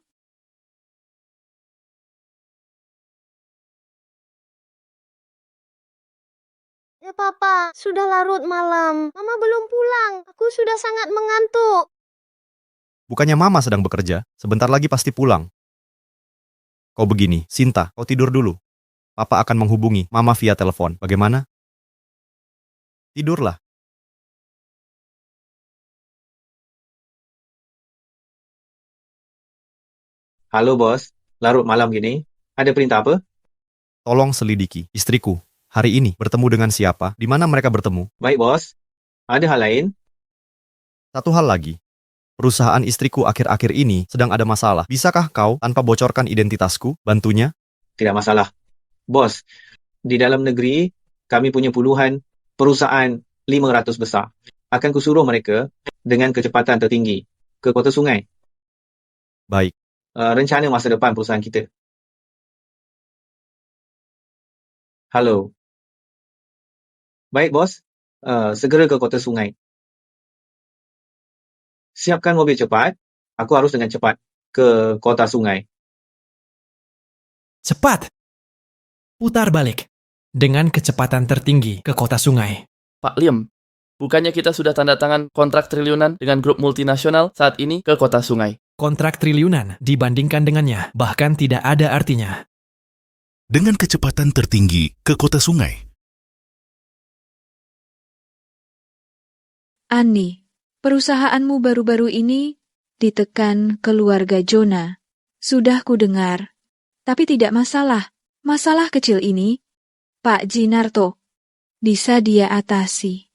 Ya Papa, sudah larut malam. Mama belum pulang. Aku sudah sangat mengantuk. Bukannya Mama sedang bekerja, sebentar lagi pasti pulang. Kau begini, Sinta, kau tidur dulu. Papa akan menghubungi Mama via telepon. Bagaimana? Tidurlah. Halo bos, larut malam gini. Ada perintah apa? Tolong selidiki, istriku. Hari ini bertemu dengan siapa? Di mana mereka bertemu? Baik bos. Ada hal lain? Satu hal lagi. Perusahaan istriku akhir-akhir ini sedang ada masalah. Bisakah kau, tanpa bocorkan identitasku, bantunya? Tidak masalah. Bos, di dalam negeri kami punya puluhan perusahaan 500 besar. Akan kusuruh mereka dengan kecepatan tertinggi ke kota sungai. Baik. Rencana masa depan perusahaan kita. Halo. Baik bos, segera ke kota sungai. Siapkan mobil cepat. Aku harus dengan cepat ke kota sungai. Cepat! Putar balik. Dengan kecepatan tertinggi ke kota sungai. Pak Liam, bukannya kita sudah tanda tangan kontrak triliunan dengan grup multinasional saat ini ke kota sungai? Kontrak triliunan dibandingkan dengannya bahkan tidak ada artinya. Dengan kecepatan tertinggi ke kota sungai. Ani, perusahaanmu baru-baru ini ditekan keluarga Jonah. Sudah ku dengar. Tapi tidak masalah. Masalah kecil ini, Pak Jinarto, bisa dia atasi.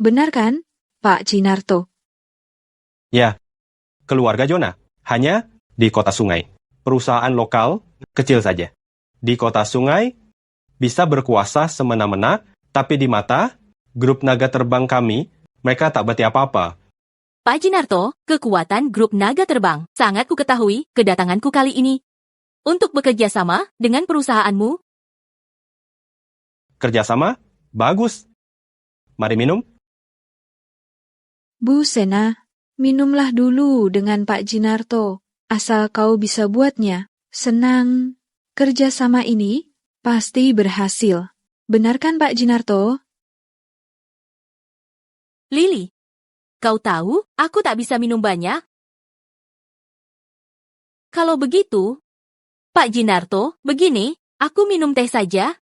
Benar kan, Pak Jinarto? Ya, keluarga Jonah. Hanya di kota sungai. Perusahaan lokal kecil saja. Di kota sungai bisa berkuasa semena-mena, tapi di mata grup naga terbang kami, mereka tak berarti apa-apa. Pak Jinarto, kekuatan grup naga terbang. Sangat ku ketahui kedatanganku kali ini. Untuk bekerja sama dengan perusahaanmu. Kerjasama? Bagus. Mari minum. Bu Sena, minumlah dulu dengan Pak Jinarto. Asal kau bisa buatnya. Senang. Kerjasama ini pasti berhasil. Benar kan Pak Jinarto? Lily, kau tahu aku tak bisa minum banyak. Kalau begitu, Pak Jinarto, begini, aku minum teh saja.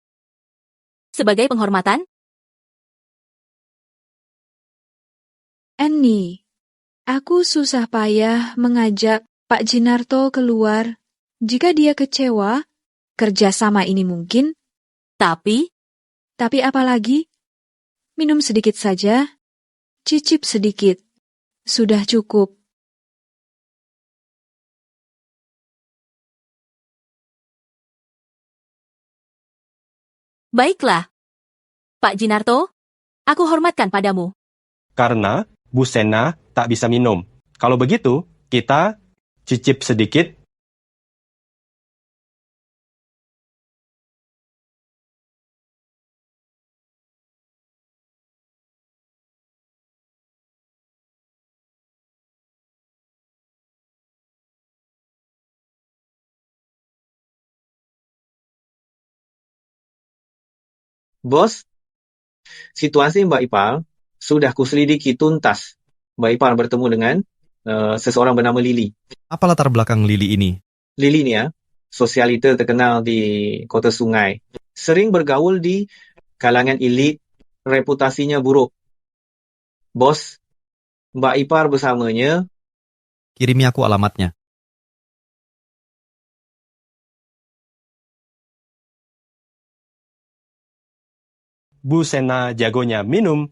Sebagai penghormatan. Annie, aku susah payah mengajak Pak Jinarto keluar Jika dia kecewa, kerjasama ini mungkin. Tapi apa lagi? Minum sedikit saja. Cicip sedikit. Sudah cukup. baiklah. Pak Jinarto, aku hormatkan padamu. Karena Bu Sena tak bisa minum. Kalau begitu, kita cicip sedikit. Bos, situasi Mbak Ipal sudah kuselidiki tuntas. Mbak Ipal bertemu dengan seseorang bernama Lily. Apa latar belakang Lili ini? Lily ni sosialita terkenal di Kota Sungai. Sering bergaul di kalangan elit, reputasinya buruk. Bos, Mbak Ipar bersamanya. Kirimi aku alamatnya. Bu Sena jagonya minum.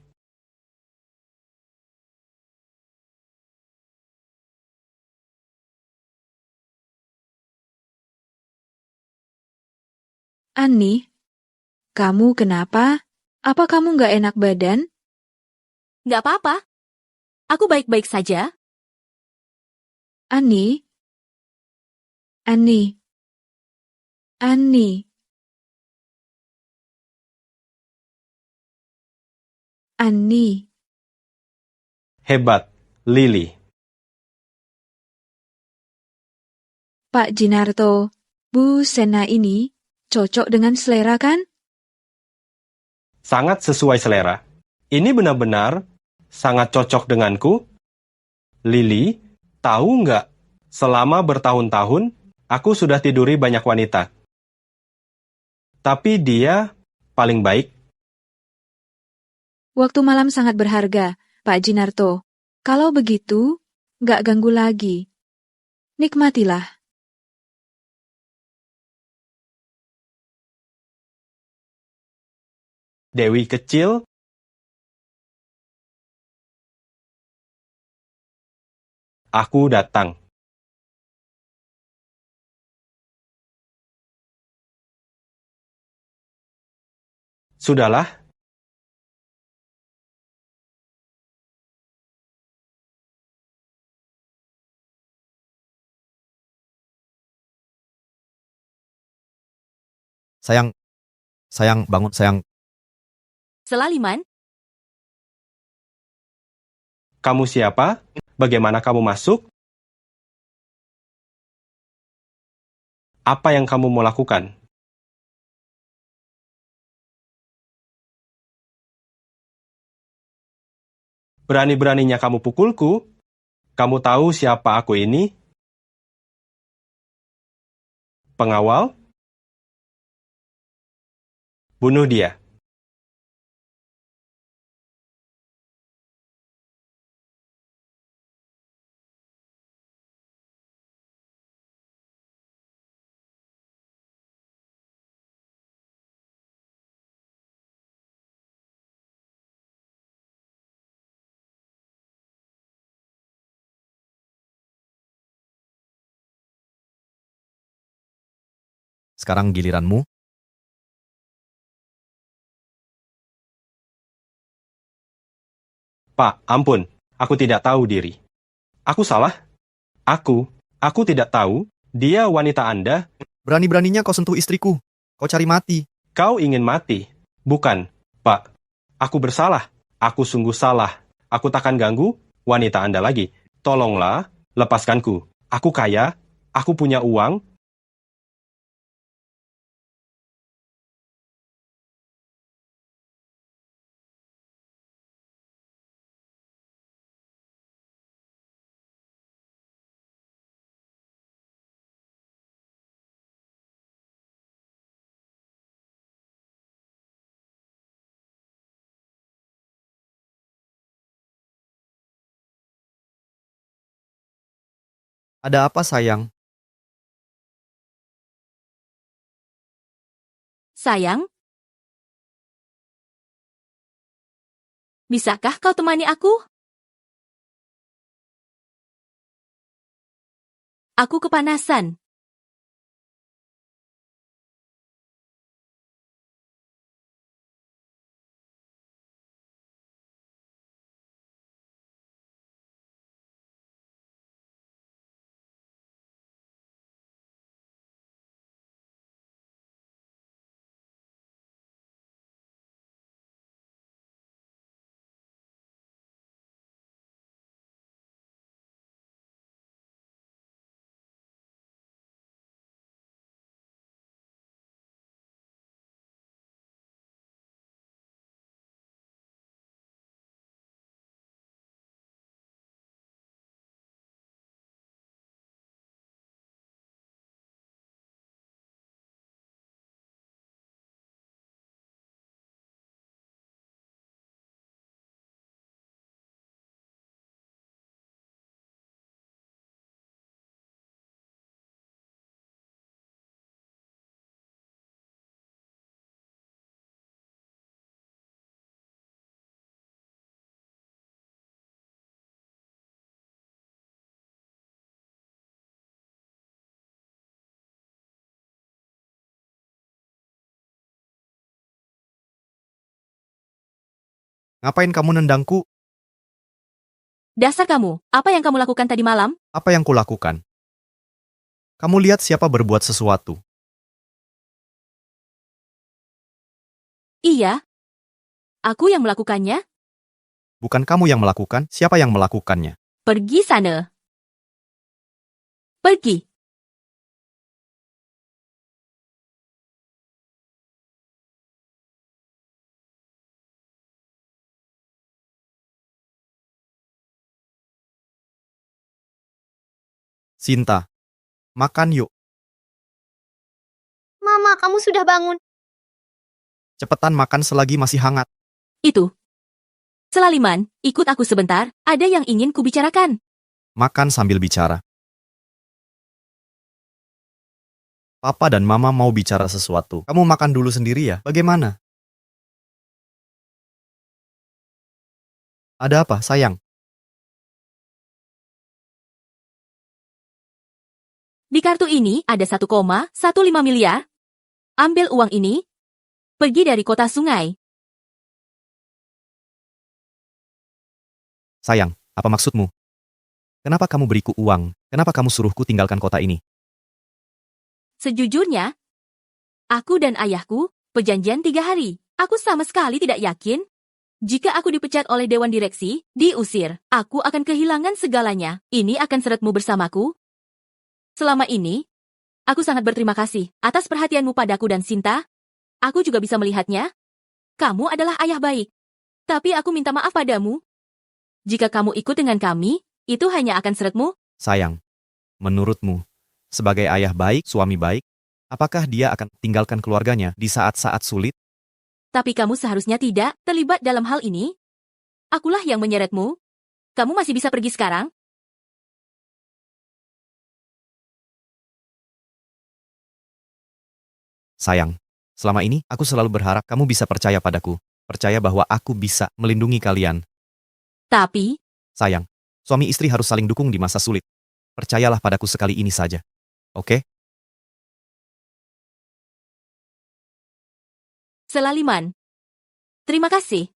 Ani, kamu kenapa? Apa kamu nggak enak badan? Nggak apa-apa. Aku baik-baik saja. Ani? Ani? Ani? Ani? Hebat, Lily. Pak Jinarto, Bu Sena ini cocok dengan selera kan? Sangat sesuai selera. Ini benar-benar sangat cocok denganku. Lily, tahu nggak? Selama bertahun-tahun, aku sudah tiduri banyak wanita. Tapi dia paling baik. Waktu malam sangat berharga, Pak Jinarto. Kalau begitu, nggak ganggu lagi. Nikmatilah. Dewi kecil, aku datang. Sudahlah. Sayang, bangun sayang. Selaliman, Kamu siapa? Bagaimana kamu masuk? Apa yang kamu mau lakukan? Berani-beraninya kamu pukulku? Kamu tahu siapa aku ini? Pengawal? Bunuh dia. Sekarang giliranmu. Pak, ampun. Aku tidak tahu diri. Aku salah? Aku tidak tahu. Dia wanita Anda. Berani-beraninya kau sentuh istriku. Kau cari mati. Kau ingin mati? Bukan, Pak. Aku bersalah. Aku sungguh salah. Aku takkan ganggu wanita Anda lagi. Tolonglah, lepaskanku. Aku kaya. Aku punya uang. Ada apa sayang? Sayang, bisakah kau temani aku? Aku kepanasan. Ngapain kamu nendangku? Dasar kamu, apa yang kamu lakukan tadi malam? Apa yang kulakukan? Kamu lihat siapa berbuat sesuatu. Iya. Aku yang melakukannya? Bukan kamu yang melakukan, siapa yang melakukannya? Pergi sana. Pergi. Sinta, makan yuk. Mama, kamu sudah bangun. Cepetan makan selagi masih hangat. Itu. Selaliman, ikut aku sebentar, ada yang ingin kubicarakan. Makan sambil bicara. Papa dan Mama mau bicara sesuatu. Kamu makan dulu sendiri ya? Bagaimana? Ada apa, sayang? Di kartu ini ada 1,15 miliar. Ambil uang ini. Pergi dari kota sungai. Sayang, apa maksudmu? Kenapa kamu beriku uang? Kenapa kamu suruhku tinggalkan kota ini? Sejujurnya, aku dan ayahku perjanjian 3 hari. Aku sama sekali tidak yakin. Jika aku dipecat oleh Dewan Direksi, diusir, aku akan kehilangan segalanya. Ini akan seretmu bersamaku. Selama ini, aku sangat berterima kasih atas perhatianmu padaku dan Sinta. Aku juga bisa melihatnya. Kamu adalah ayah baik. Tapi aku minta maaf padamu. Jika kamu ikut dengan kami, itu hanya akan seretmu. Sayang, menurutmu, sebagai ayah baik, suami baik, apakah dia akan tinggalkan keluarganya di saat-saat sulit? Tapi kamu seharusnya tidak terlibat dalam hal ini. Akulah yang menyeretmu. Kamu masih bisa pergi sekarang. Sayang, selama ini aku selalu berharap kamu bisa percaya padaku. Percaya bahwa aku bisa melindungi kalian. Tapi, Sayang, suami istri harus saling dukung di masa sulit. Percayalah padaku sekali ini saja. Oke? Selaliman. Terima kasih.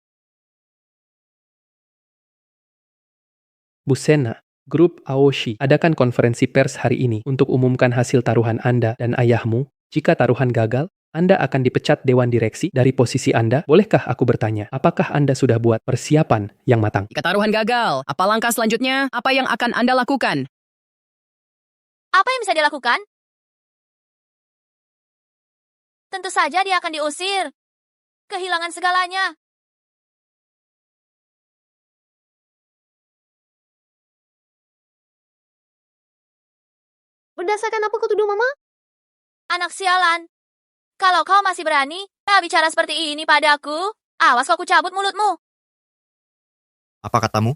Bu Sena, grup Aoshi adakan konferensi pers hari ini untuk umumkan hasil taruhan Anda dan ayahmu. Jika taruhan gagal, Anda akan dipecat Dewan Direksi dari posisi Anda. Bolehkah aku bertanya, apakah Anda sudah buat persiapan yang matang? Jika taruhan gagal, apa langkah selanjutnya? Apa yang akan Anda lakukan? Apa yang bisa dilakukan? Tentu saja dia akan diusir. Kehilangan segalanya. Berdasarkan apa kau tuduh Mama? Anak sialan. Kalau kau masih berani bicara seperti ini padaku, awas kau cabut mulutmu. Apa katamu?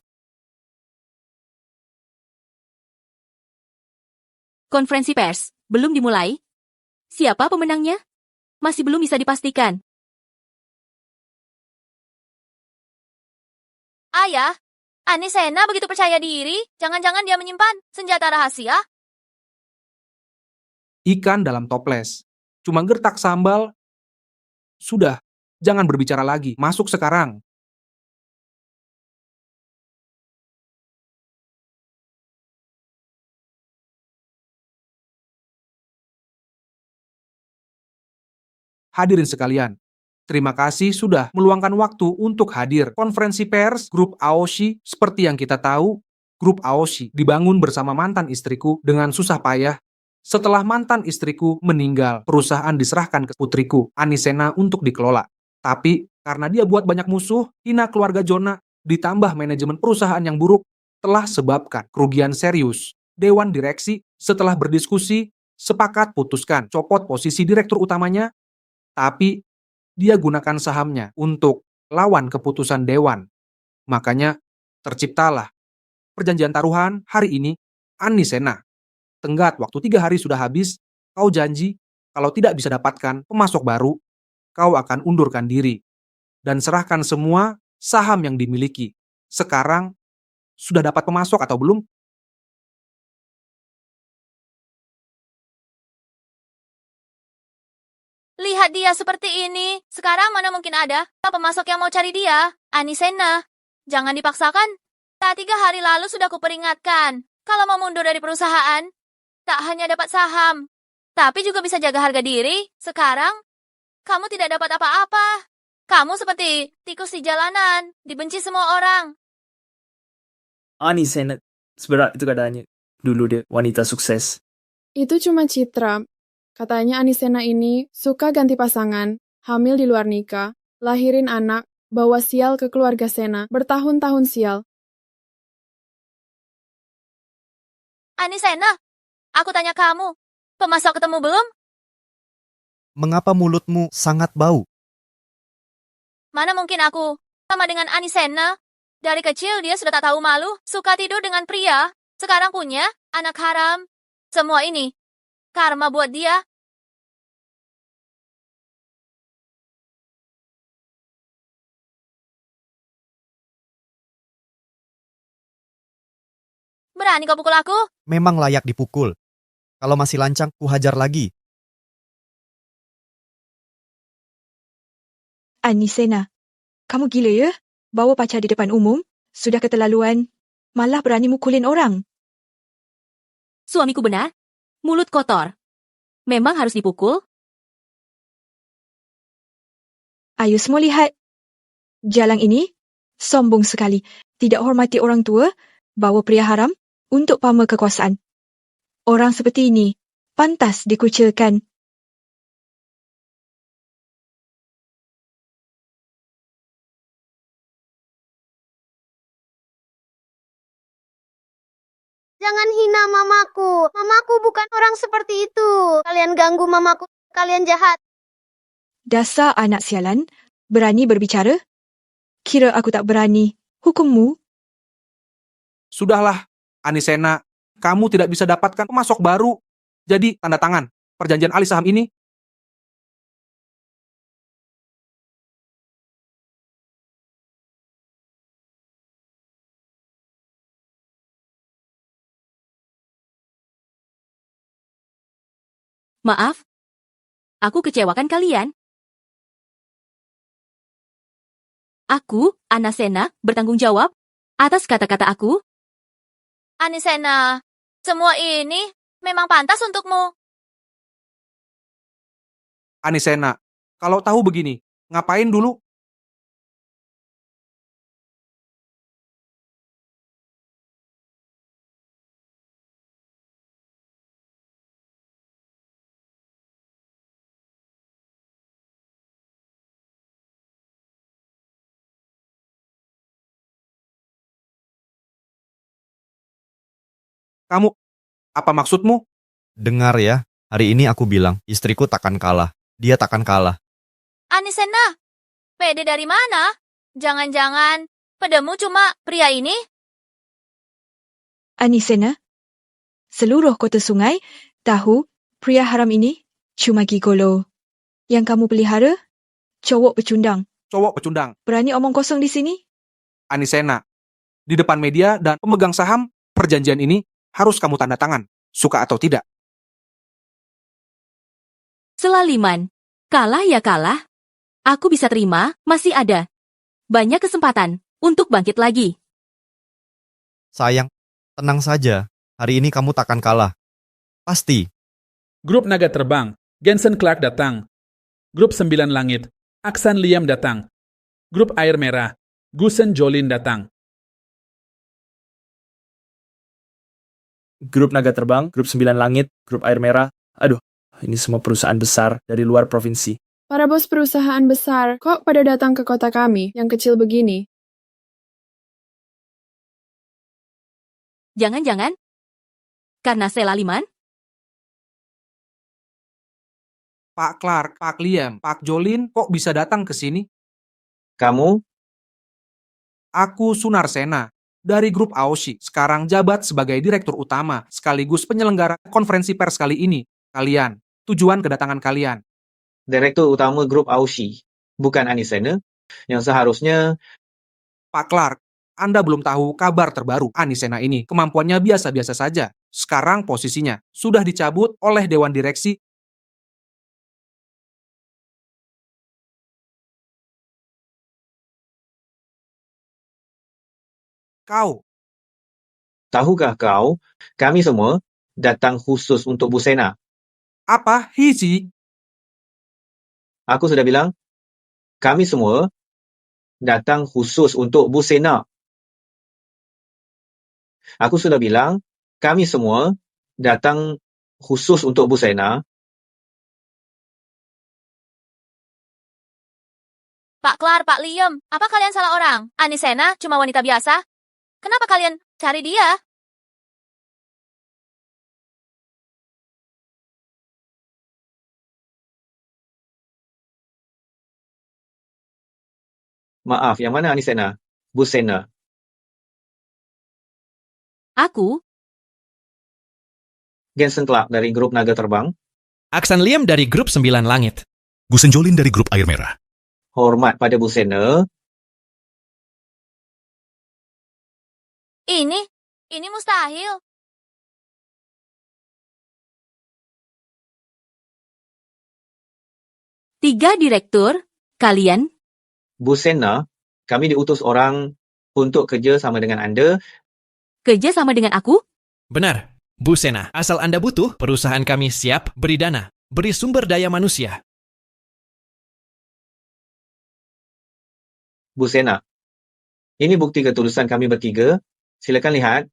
Konferensi pers belum dimulai. Siapa pemenangnya? masih belum bisa dipastikan. Ayah, Anisena begitu percaya diri, jangan-jangan dia menyimpan senjata rahasia? Ikan dalam toples. Cuma gertak sambal. Sudah, jangan berbicara lagi. Masuk sekarang. Hadirin sekalian, terima kasih sudah meluangkan waktu untuk hadir. Konferensi pers grup Aoshi, seperti yang kita tahu, grup Aoshi dibangun bersama mantan istriku dengan susah payah. Setelah mantan istriku meninggal, perusahaan diserahkan ke putriku, Anisena, untuk dikelola. Tapi, karena dia buat banyak musuh, hina keluarga Jonah, ditambah manajemen perusahaan yang buruk, telah sebabkan kerugian serius. Dewan direksi, setelah berdiskusi, sepakat putuskan copot posisi direktur utamanya, tapi dia gunakan sahamnya untuk lawan keputusan dewan. Makanya terciptalah perjanjian taruhan hari ini. Anisena, tenggat waktu 3 hari sudah habis, kau janji kalau tidak bisa dapatkan pemasok baru, kau akan undurkan diri dan serahkan semua saham yang dimiliki. Sekarang sudah dapat pemasok atau belum? Lihat dia seperti ini. Sekarang mana mungkin ada pemasok yang mau cari dia? Anisena, jangan dipaksakan. Tak 3 hari lalu sudah kuperingatkan. Kalau mau mundur dari perusahaan, tak hanya dapat saham, tapi juga bisa jaga harga diri. Sekarang, kamu tidak dapat apa-apa. Kamu seperti tikus di jalanan, dibenci semua orang. Anisena, seberat itu keadaannya. Dulu dia wanita sukses. Itu cuma citra. Katanya Anisena ini suka ganti pasangan, hamil di luar nikah, lahirin anak, bawa sial ke keluarga Sena, bertahun-tahun sial. Anisena, aku tanya kamu, pemasok ketemu belum? Mengapa mulutmu sangat bau? Mana mungkin aku sama dengan Anisena? Dari kecil dia sudah tak tahu malu, suka tidur dengan pria. Sekarang punya anak haram. Semua ini karma buat dia. Berani kau pukul aku? Memang layak dipukul. Kalau masih lancang, ku hajar lagi. Anisena, kamu gila ya? Bawa pacar di depan umum? Sudah keterlaluan. Malah berani mukulin orang. Suamiku benar. Mulut kotor. Memang harus dipukul? Ayo semua lihat. Jalang ini sombong sekali. Tidak hormati orang tua, bawa pria haram untuk pamer kekuasaan. Orang seperti ini pantas dikucilkan. Jangan hina mamaku. Mamaku bukan orang seperti itu. Kalian ganggu mamaku. Kalian jahat. Dasar anak sialan, berani berbicara? Kira aku tak berani. Hukummu? Sudahlah, Anisena, kamu tidak bisa dapatkan pemasok baru. Jadi, tanda tangan perjanjian alih saham ini. Maaf, aku kecewakan kalian. Aku, Anisena, bertanggung jawab atas kata-kata aku. Anisena, semua ini memang pantas untukmu. Anisena, kalau tahu begini, ngapain dulu? Kamu, apa maksudmu? Dengar ya, hari ini aku bilang, istriku takkan kalah. Dia takkan kalah. Anisena, pede dari mana? Jangan-jangan pedemu cuma pria ini? Anisena, seluruh kota sungai tahu pria haram ini cuma gigolo. Yang kamu pelihara? Cowok pecundang. Cowok pecundang. Berani omong kosong di sini? Anisena, di depan media dan pemegang saham, perjanjian ini harus kamu tanda tangan, suka atau tidak. Selaliman. Kalah ya kalah. Aku bisa terima, masih ada banyak kesempatan untuk bangkit lagi. Sayang, tenang saja. Hari ini kamu takkan kalah. Pasti. Grup Naga Terbang, Gensen Clark datang. Grup 9 Langit, Aksan Liam datang. Grup Air Merah, Gusen Jolin datang. Grup Naga Terbang, Grup 9 Langit, Grup Air Merah. Aduh, ini semua perusahaan besar dari luar provinsi. Para bos perusahaan besar kok pada datang ke kota kami yang kecil begini? Jangan-jangan karena Selaliman? Pak Clark, Pak Liam, Pak Jolin kok bisa datang ke sini? Kamu? Aku Sunarsena, dari grup Aoshi, sekarang jabat sebagai direktur utama, sekaligus penyelenggara konferensi pers kali ini. Kalian, tujuan kedatangan kalian. Direktur utama grup Aoshi, bukan Anisena, yang seharusnya... Pak Clark, Anda belum tahu kabar terbaru Anisena ini. Kemampuannya biasa-biasa saja. Sekarang posisinya sudah dicabut oleh Dewan Direksi. Kau. Tahukah kau, kami semua datang khusus untuk Bu Sena. Apa? Hiji? Aku sudah bilang, kami semua datang khusus untuk Bu Sena. Aku sudah bilang, kami semua datang khusus untuk Bu Sena. Pak Clark, Pak Liam, apa kalian salah orang? Anisena cuma wanita biasa. Kenapa kalian cari dia? Maaf, yang mana Anisena? Bu Sena. Aku? Gensen Clark dari grup Naga Terbang. Aksan Liam dari grup 9 Langit. Gusen Jolin dari grup Air Merah. Hormat pada Bu Sena. Ini mustahil. Tiga direktur, kalian? Bu Sena, kami diutus orang untuk kerja sama dengan Anda. Kerja sama dengan aku? Benar. Bu Sena, asal Anda butuh, perusahaan kami siap beri dana, beri sumber daya manusia. Bu Sena, ini bukti ketulusan kami bertiga. Silakan lihat.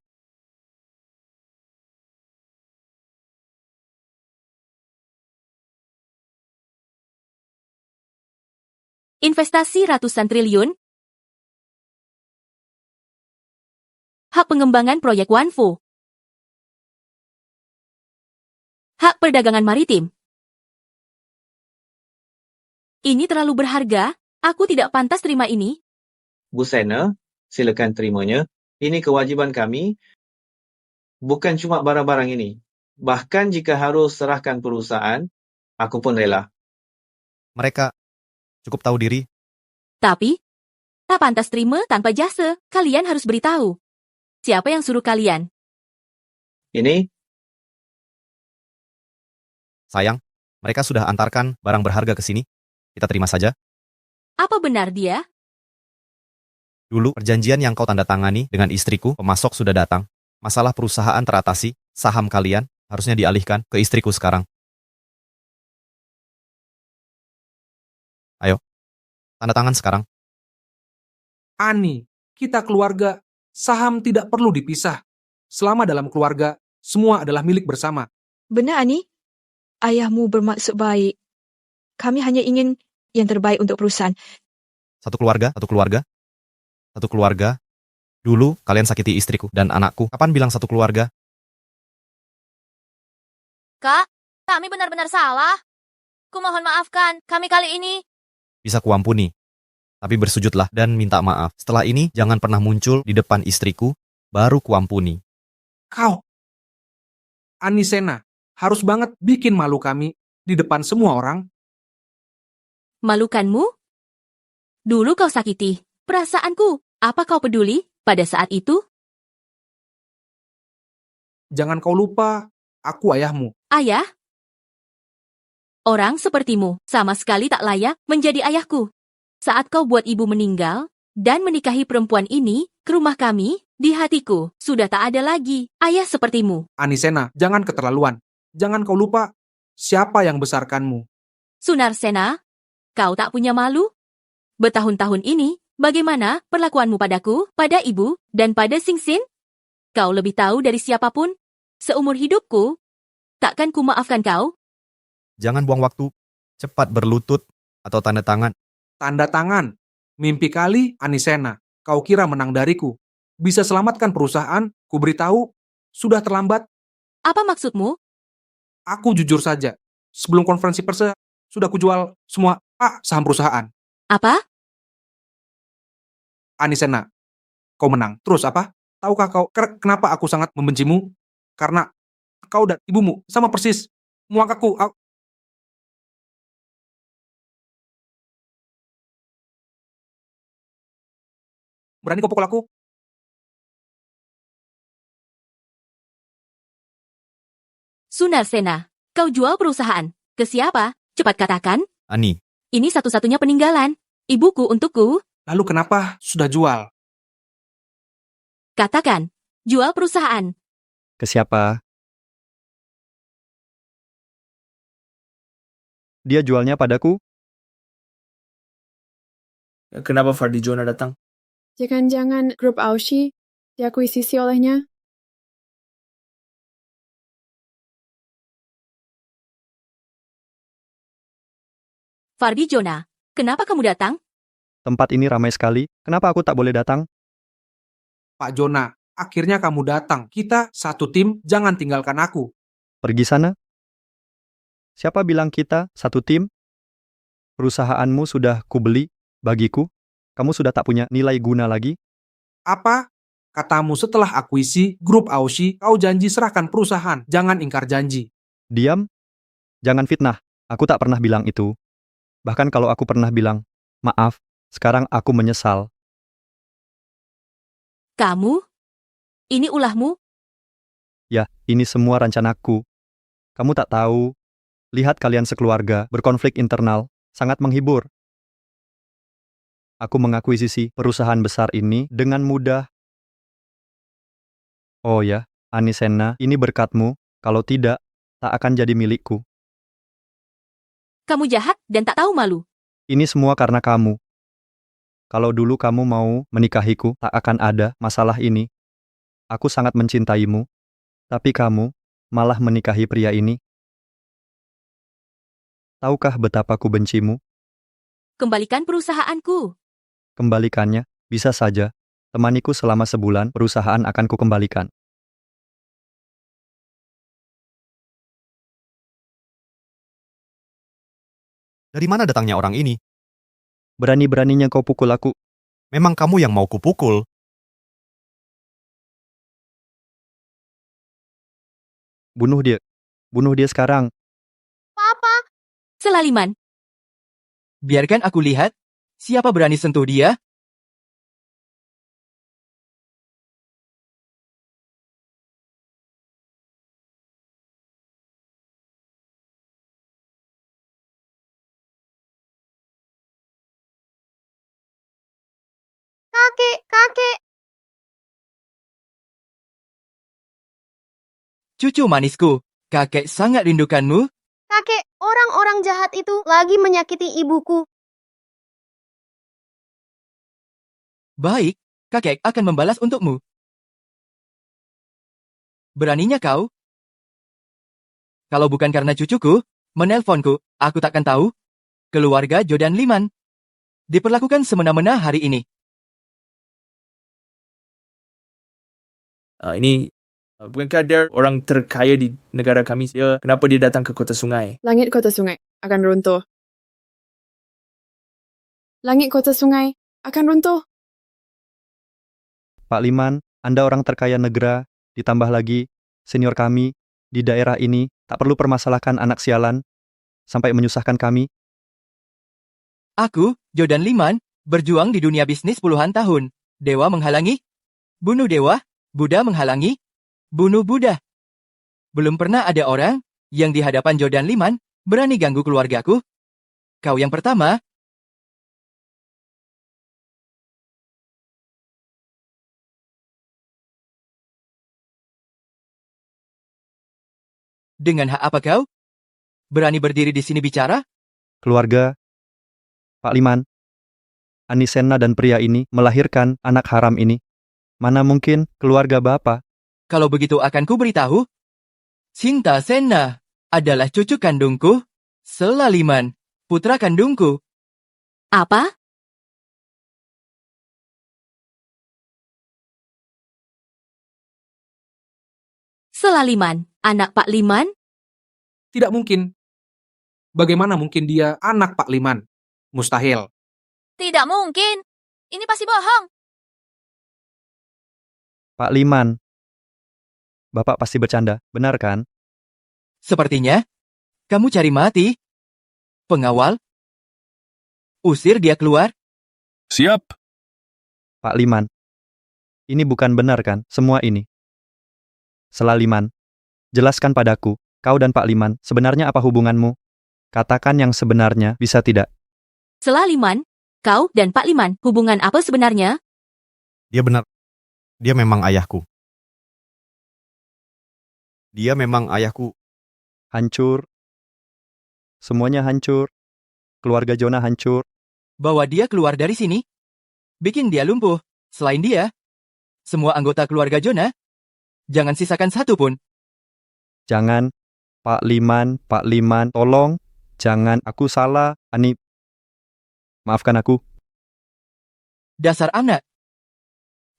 Investasi ratusan triliun? Hak pengembangan proyek Wanfu? Hak perdagangan maritim? Ini terlalu berharga, aku tidak pantas terima ini. Bu Sena, silakan terimanya. Ini kewajiban kami. Bukan cuma barang-barang ini. Bahkan jika harus serahkan perusahaan, aku pun rela. Mereka cukup tahu diri. Tapi, tak pantas terima tanpa jasa. Kalian harus beritahu. Siapa yang suruh kalian? Ini? Sayang, mereka sudah antarkan barang berharga ke sini. Kita terima saja. Apa benar dia? Dulu, perjanjian yang kau tanda tangani dengan istriku, pemasok sudah datang. Masalah perusahaan teratasi, saham kalian harusnya dialihkan ke istriku sekarang. Ayo, tanda tangan sekarang. Ani, kita keluarga. Saham tidak perlu dipisah. Selama dalam keluarga, semua adalah milik bersama. Benar, Ani? Ayahmu bermaksud baik. Kami hanya ingin yang terbaik untuk perusahaan. Satu keluarga, satu keluarga. Satu keluarga. Dulu, kalian sakiti istriku dan anakku. Kapan bilang satu keluarga? Kak, kami benar-benar salah. Kumohon maafkan, kami kali ini. Bisa kuampuni. Tapi bersujudlah dan minta maaf. Setelah ini, jangan pernah muncul di depan istriku, baru kuampuni. Kau, Anisena, harus banget bikin malu kami di depan semua orang. Malukanmu? Dulu kau sakiti perasaanku. Apa kau peduli pada saat itu? Jangan kau lupa, aku ayahmu. Ayah? Orang sepertimu sama sekali tak layak menjadi ayahku. Saat kau buat ibu meninggal dan menikahi perempuan ini ke rumah kami, di hatiku sudah tak ada lagi ayah sepertimu. Anisena, jangan keterlaluan. Jangan kau lupa siapa yang besarkanmu. Sunarsena, kau tak punya malu? Bertahun-tahun ini, bagaimana perlakuanmu padaku, pada ibu, dan pada Singsin? Kau lebih tahu dari siapapun. Seumur hidupku, takkan ku maafkan kau? Jangan buang waktu. Cepat berlutut atau tanda tangan. Tanda tangan. Mimpi kali, Anisena. Kau kira menang dariku. Bisa selamatkan perusahaan, ku beritahu, sudah terlambat. Apa maksudmu? Aku jujur saja. Sebelum konferensi pers, sudah kujual semua saham perusahaan. Apa? Anisena, kau menang. Terus apa? Tahukah kau kenapa aku sangat membencimu? Karena kau dan ibumu sama persis. Muak aku. Berani kau pukul aku? Sunarsena, kau jual perusahaan. Ke siapa? Cepat katakan. Ani. Ini satu-satunya peninggalan. Ibuku untukku. Lalu kenapa sudah jual? Katakan. Jual perusahaan. Ke siapa? Dia jualnya padaku? Kenapa Fardi Jonah datang? Jangan-jangan grup Aoshi diakuisisi olehnya? Fardi Jonah, kenapa kamu datang? Tempat ini ramai sekali. Kenapa aku tak boleh datang? Pak Jonah, akhirnya kamu datang. Kita satu tim, jangan tinggalkan aku. Pergi sana. Siapa bilang kita satu tim? Perusahaanmu sudah kubeli bagiku. Kamu sudah tak punya nilai guna lagi. Apa? Katamu setelah akuisi grup Aoshi, kau janji serahkan perusahaan. Jangan ingkar janji. Diam. Jangan fitnah. Aku tak pernah bilang itu. Bahkan kalau aku pernah bilang, maaf, sekarang aku menyesal. Kamu? Ini ulahmu? Ya, ini semua rencanaku. Kamu tak tahu. Lihat kalian sekeluarga berkonflik internal. Sangat menghibur. Aku mengakuisisi perusahaan besar ini dengan mudah. Oh ya, Anisena, ini berkatmu. Kalau tidak, tak akan jadi milikku. Kamu jahat dan tak tahu malu. Ini semua karena kamu. Kalau dulu kamu mau menikahiku, tak akan ada masalah ini. Aku sangat mencintaimu. Tapi kamu malah menikahi pria ini. Tahukah betapa ku bencimu? Kembalikan perusahaanku. Kembalikannya, bisa saja. Temaniku selama sebulan, perusahaan akan kukembalikan. Dari mana datangnya orang ini? Berani-beraninya kau pukul aku. Memang kamu yang mau kupukul. Bunuh dia. Bunuh dia sekarang. Papa. Selaliman. Biarkan aku lihat. Siapa berani sentuh dia? Kakek. Cucu manisku, kakek sangat rindukanmu. Kakek, orang-orang jahat itu lagi menyakiti ibuku. Baik, kakek akan membalas untukmu. Beraninya kau? Kalau bukan karena cucuku, menelponku, aku takkan tahu. Keluarga Jordan Liman diperlakukan semena-mena hari ini. Ini bukankah dia orang terkaya di negara kami? Kenapa dia datang ke kota sungai? Langit kota sungai akan runtuh. Langit kota sungai akan runtuh. Pak Liman, Anda orang terkaya negara, ditambah lagi senior kami di daerah ini, tak perlu permasalahkan anak sialan sampai menyusahkan kami. Aku, Jordan Liman, berjuang di dunia bisnis puluhan tahun. Dewa menghalangi, bunuh dewa, Buddha menghalangi, bunuh Buddha. Belum pernah ada orang yang di hadapan Jordan Liman berani ganggu keluargaku. Kau yang pertama. Dengan hak apa kau berani berdiri di sini bicara? Keluarga, Pak Liman, Anisena dan pria ini melahirkan anak haram ini. Mana mungkin keluarga Bapak? Kalau begitu akan ku beritahu. Sinta Sena adalah cucu kandungku, Selaliman, putra kandungku. Apa? Selaliman, anak Pak Liman? Tidak mungkin. Bagaimana mungkin dia anak Pak Liman? Mustahil. Tidak mungkin. Ini pasti bohong. Pak Liman, Bapak pasti bercanda, benar kan? Sepertinya, kamu cari mati. Pengawal, usir dia keluar. Siap. Pak Liman, ini bukan benar kan, semua ini? Selaliman, jelaskan padaku, kau dan Pak Liman, sebenarnya apa hubunganmu? Katakan yang sebenarnya, bisa tidak? Selaliman, kau dan Pak Liman, hubungan apa sebenarnya? Dia benar. Dia memang ayahku. Dia memang ayahku. Hancur. Semuanya hancur. Keluarga Jonah hancur. Bawa dia keluar dari sini. Bikin dia lumpuh. Selain dia, semua anggota keluarga Jonah, jangan sisakan satu pun. Jangan, Pak Liman, tolong. Jangan, aku salah, Ani. Maafkan aku. Dasar anak.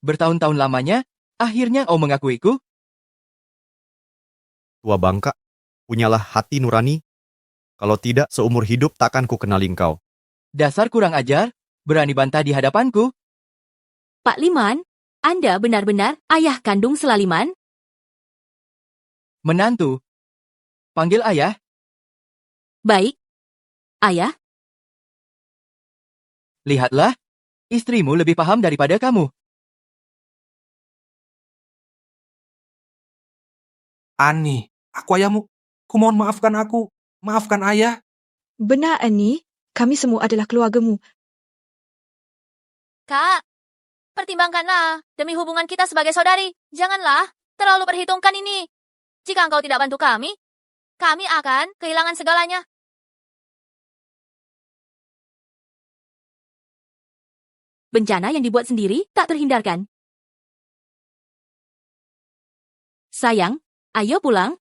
Bertahun-tahun lamanya, akhirnya kau mengakuiku. Tua bangka, punyalah hati nurani. Kalau tidak, seumur hidup takkan ku kenali engkau. Dasar kurang ajar, berani bantah di hadapanku. Pak Liman, Anda benar-benar ayah kandung Selaliman? Menantu. Panggil ayah. Baik. Ayah, Lihatlah, istrimu lebih paham daripada kamu. Ani, aku ayahmu. Kumohon maafkan aku. Maafkan ayah. Benar, Ani. Kami semua adalah keluargamu. Kak, pertimbangkanlah demi hubungan kita sebagai saudari. Janganlah terlalu perhitungkan ini. Jika engkau tidak bantu kami akan kehilangan segalanya. bencana yang dibuat sendiri tak terhindarkan. Sayang, ayo pulang.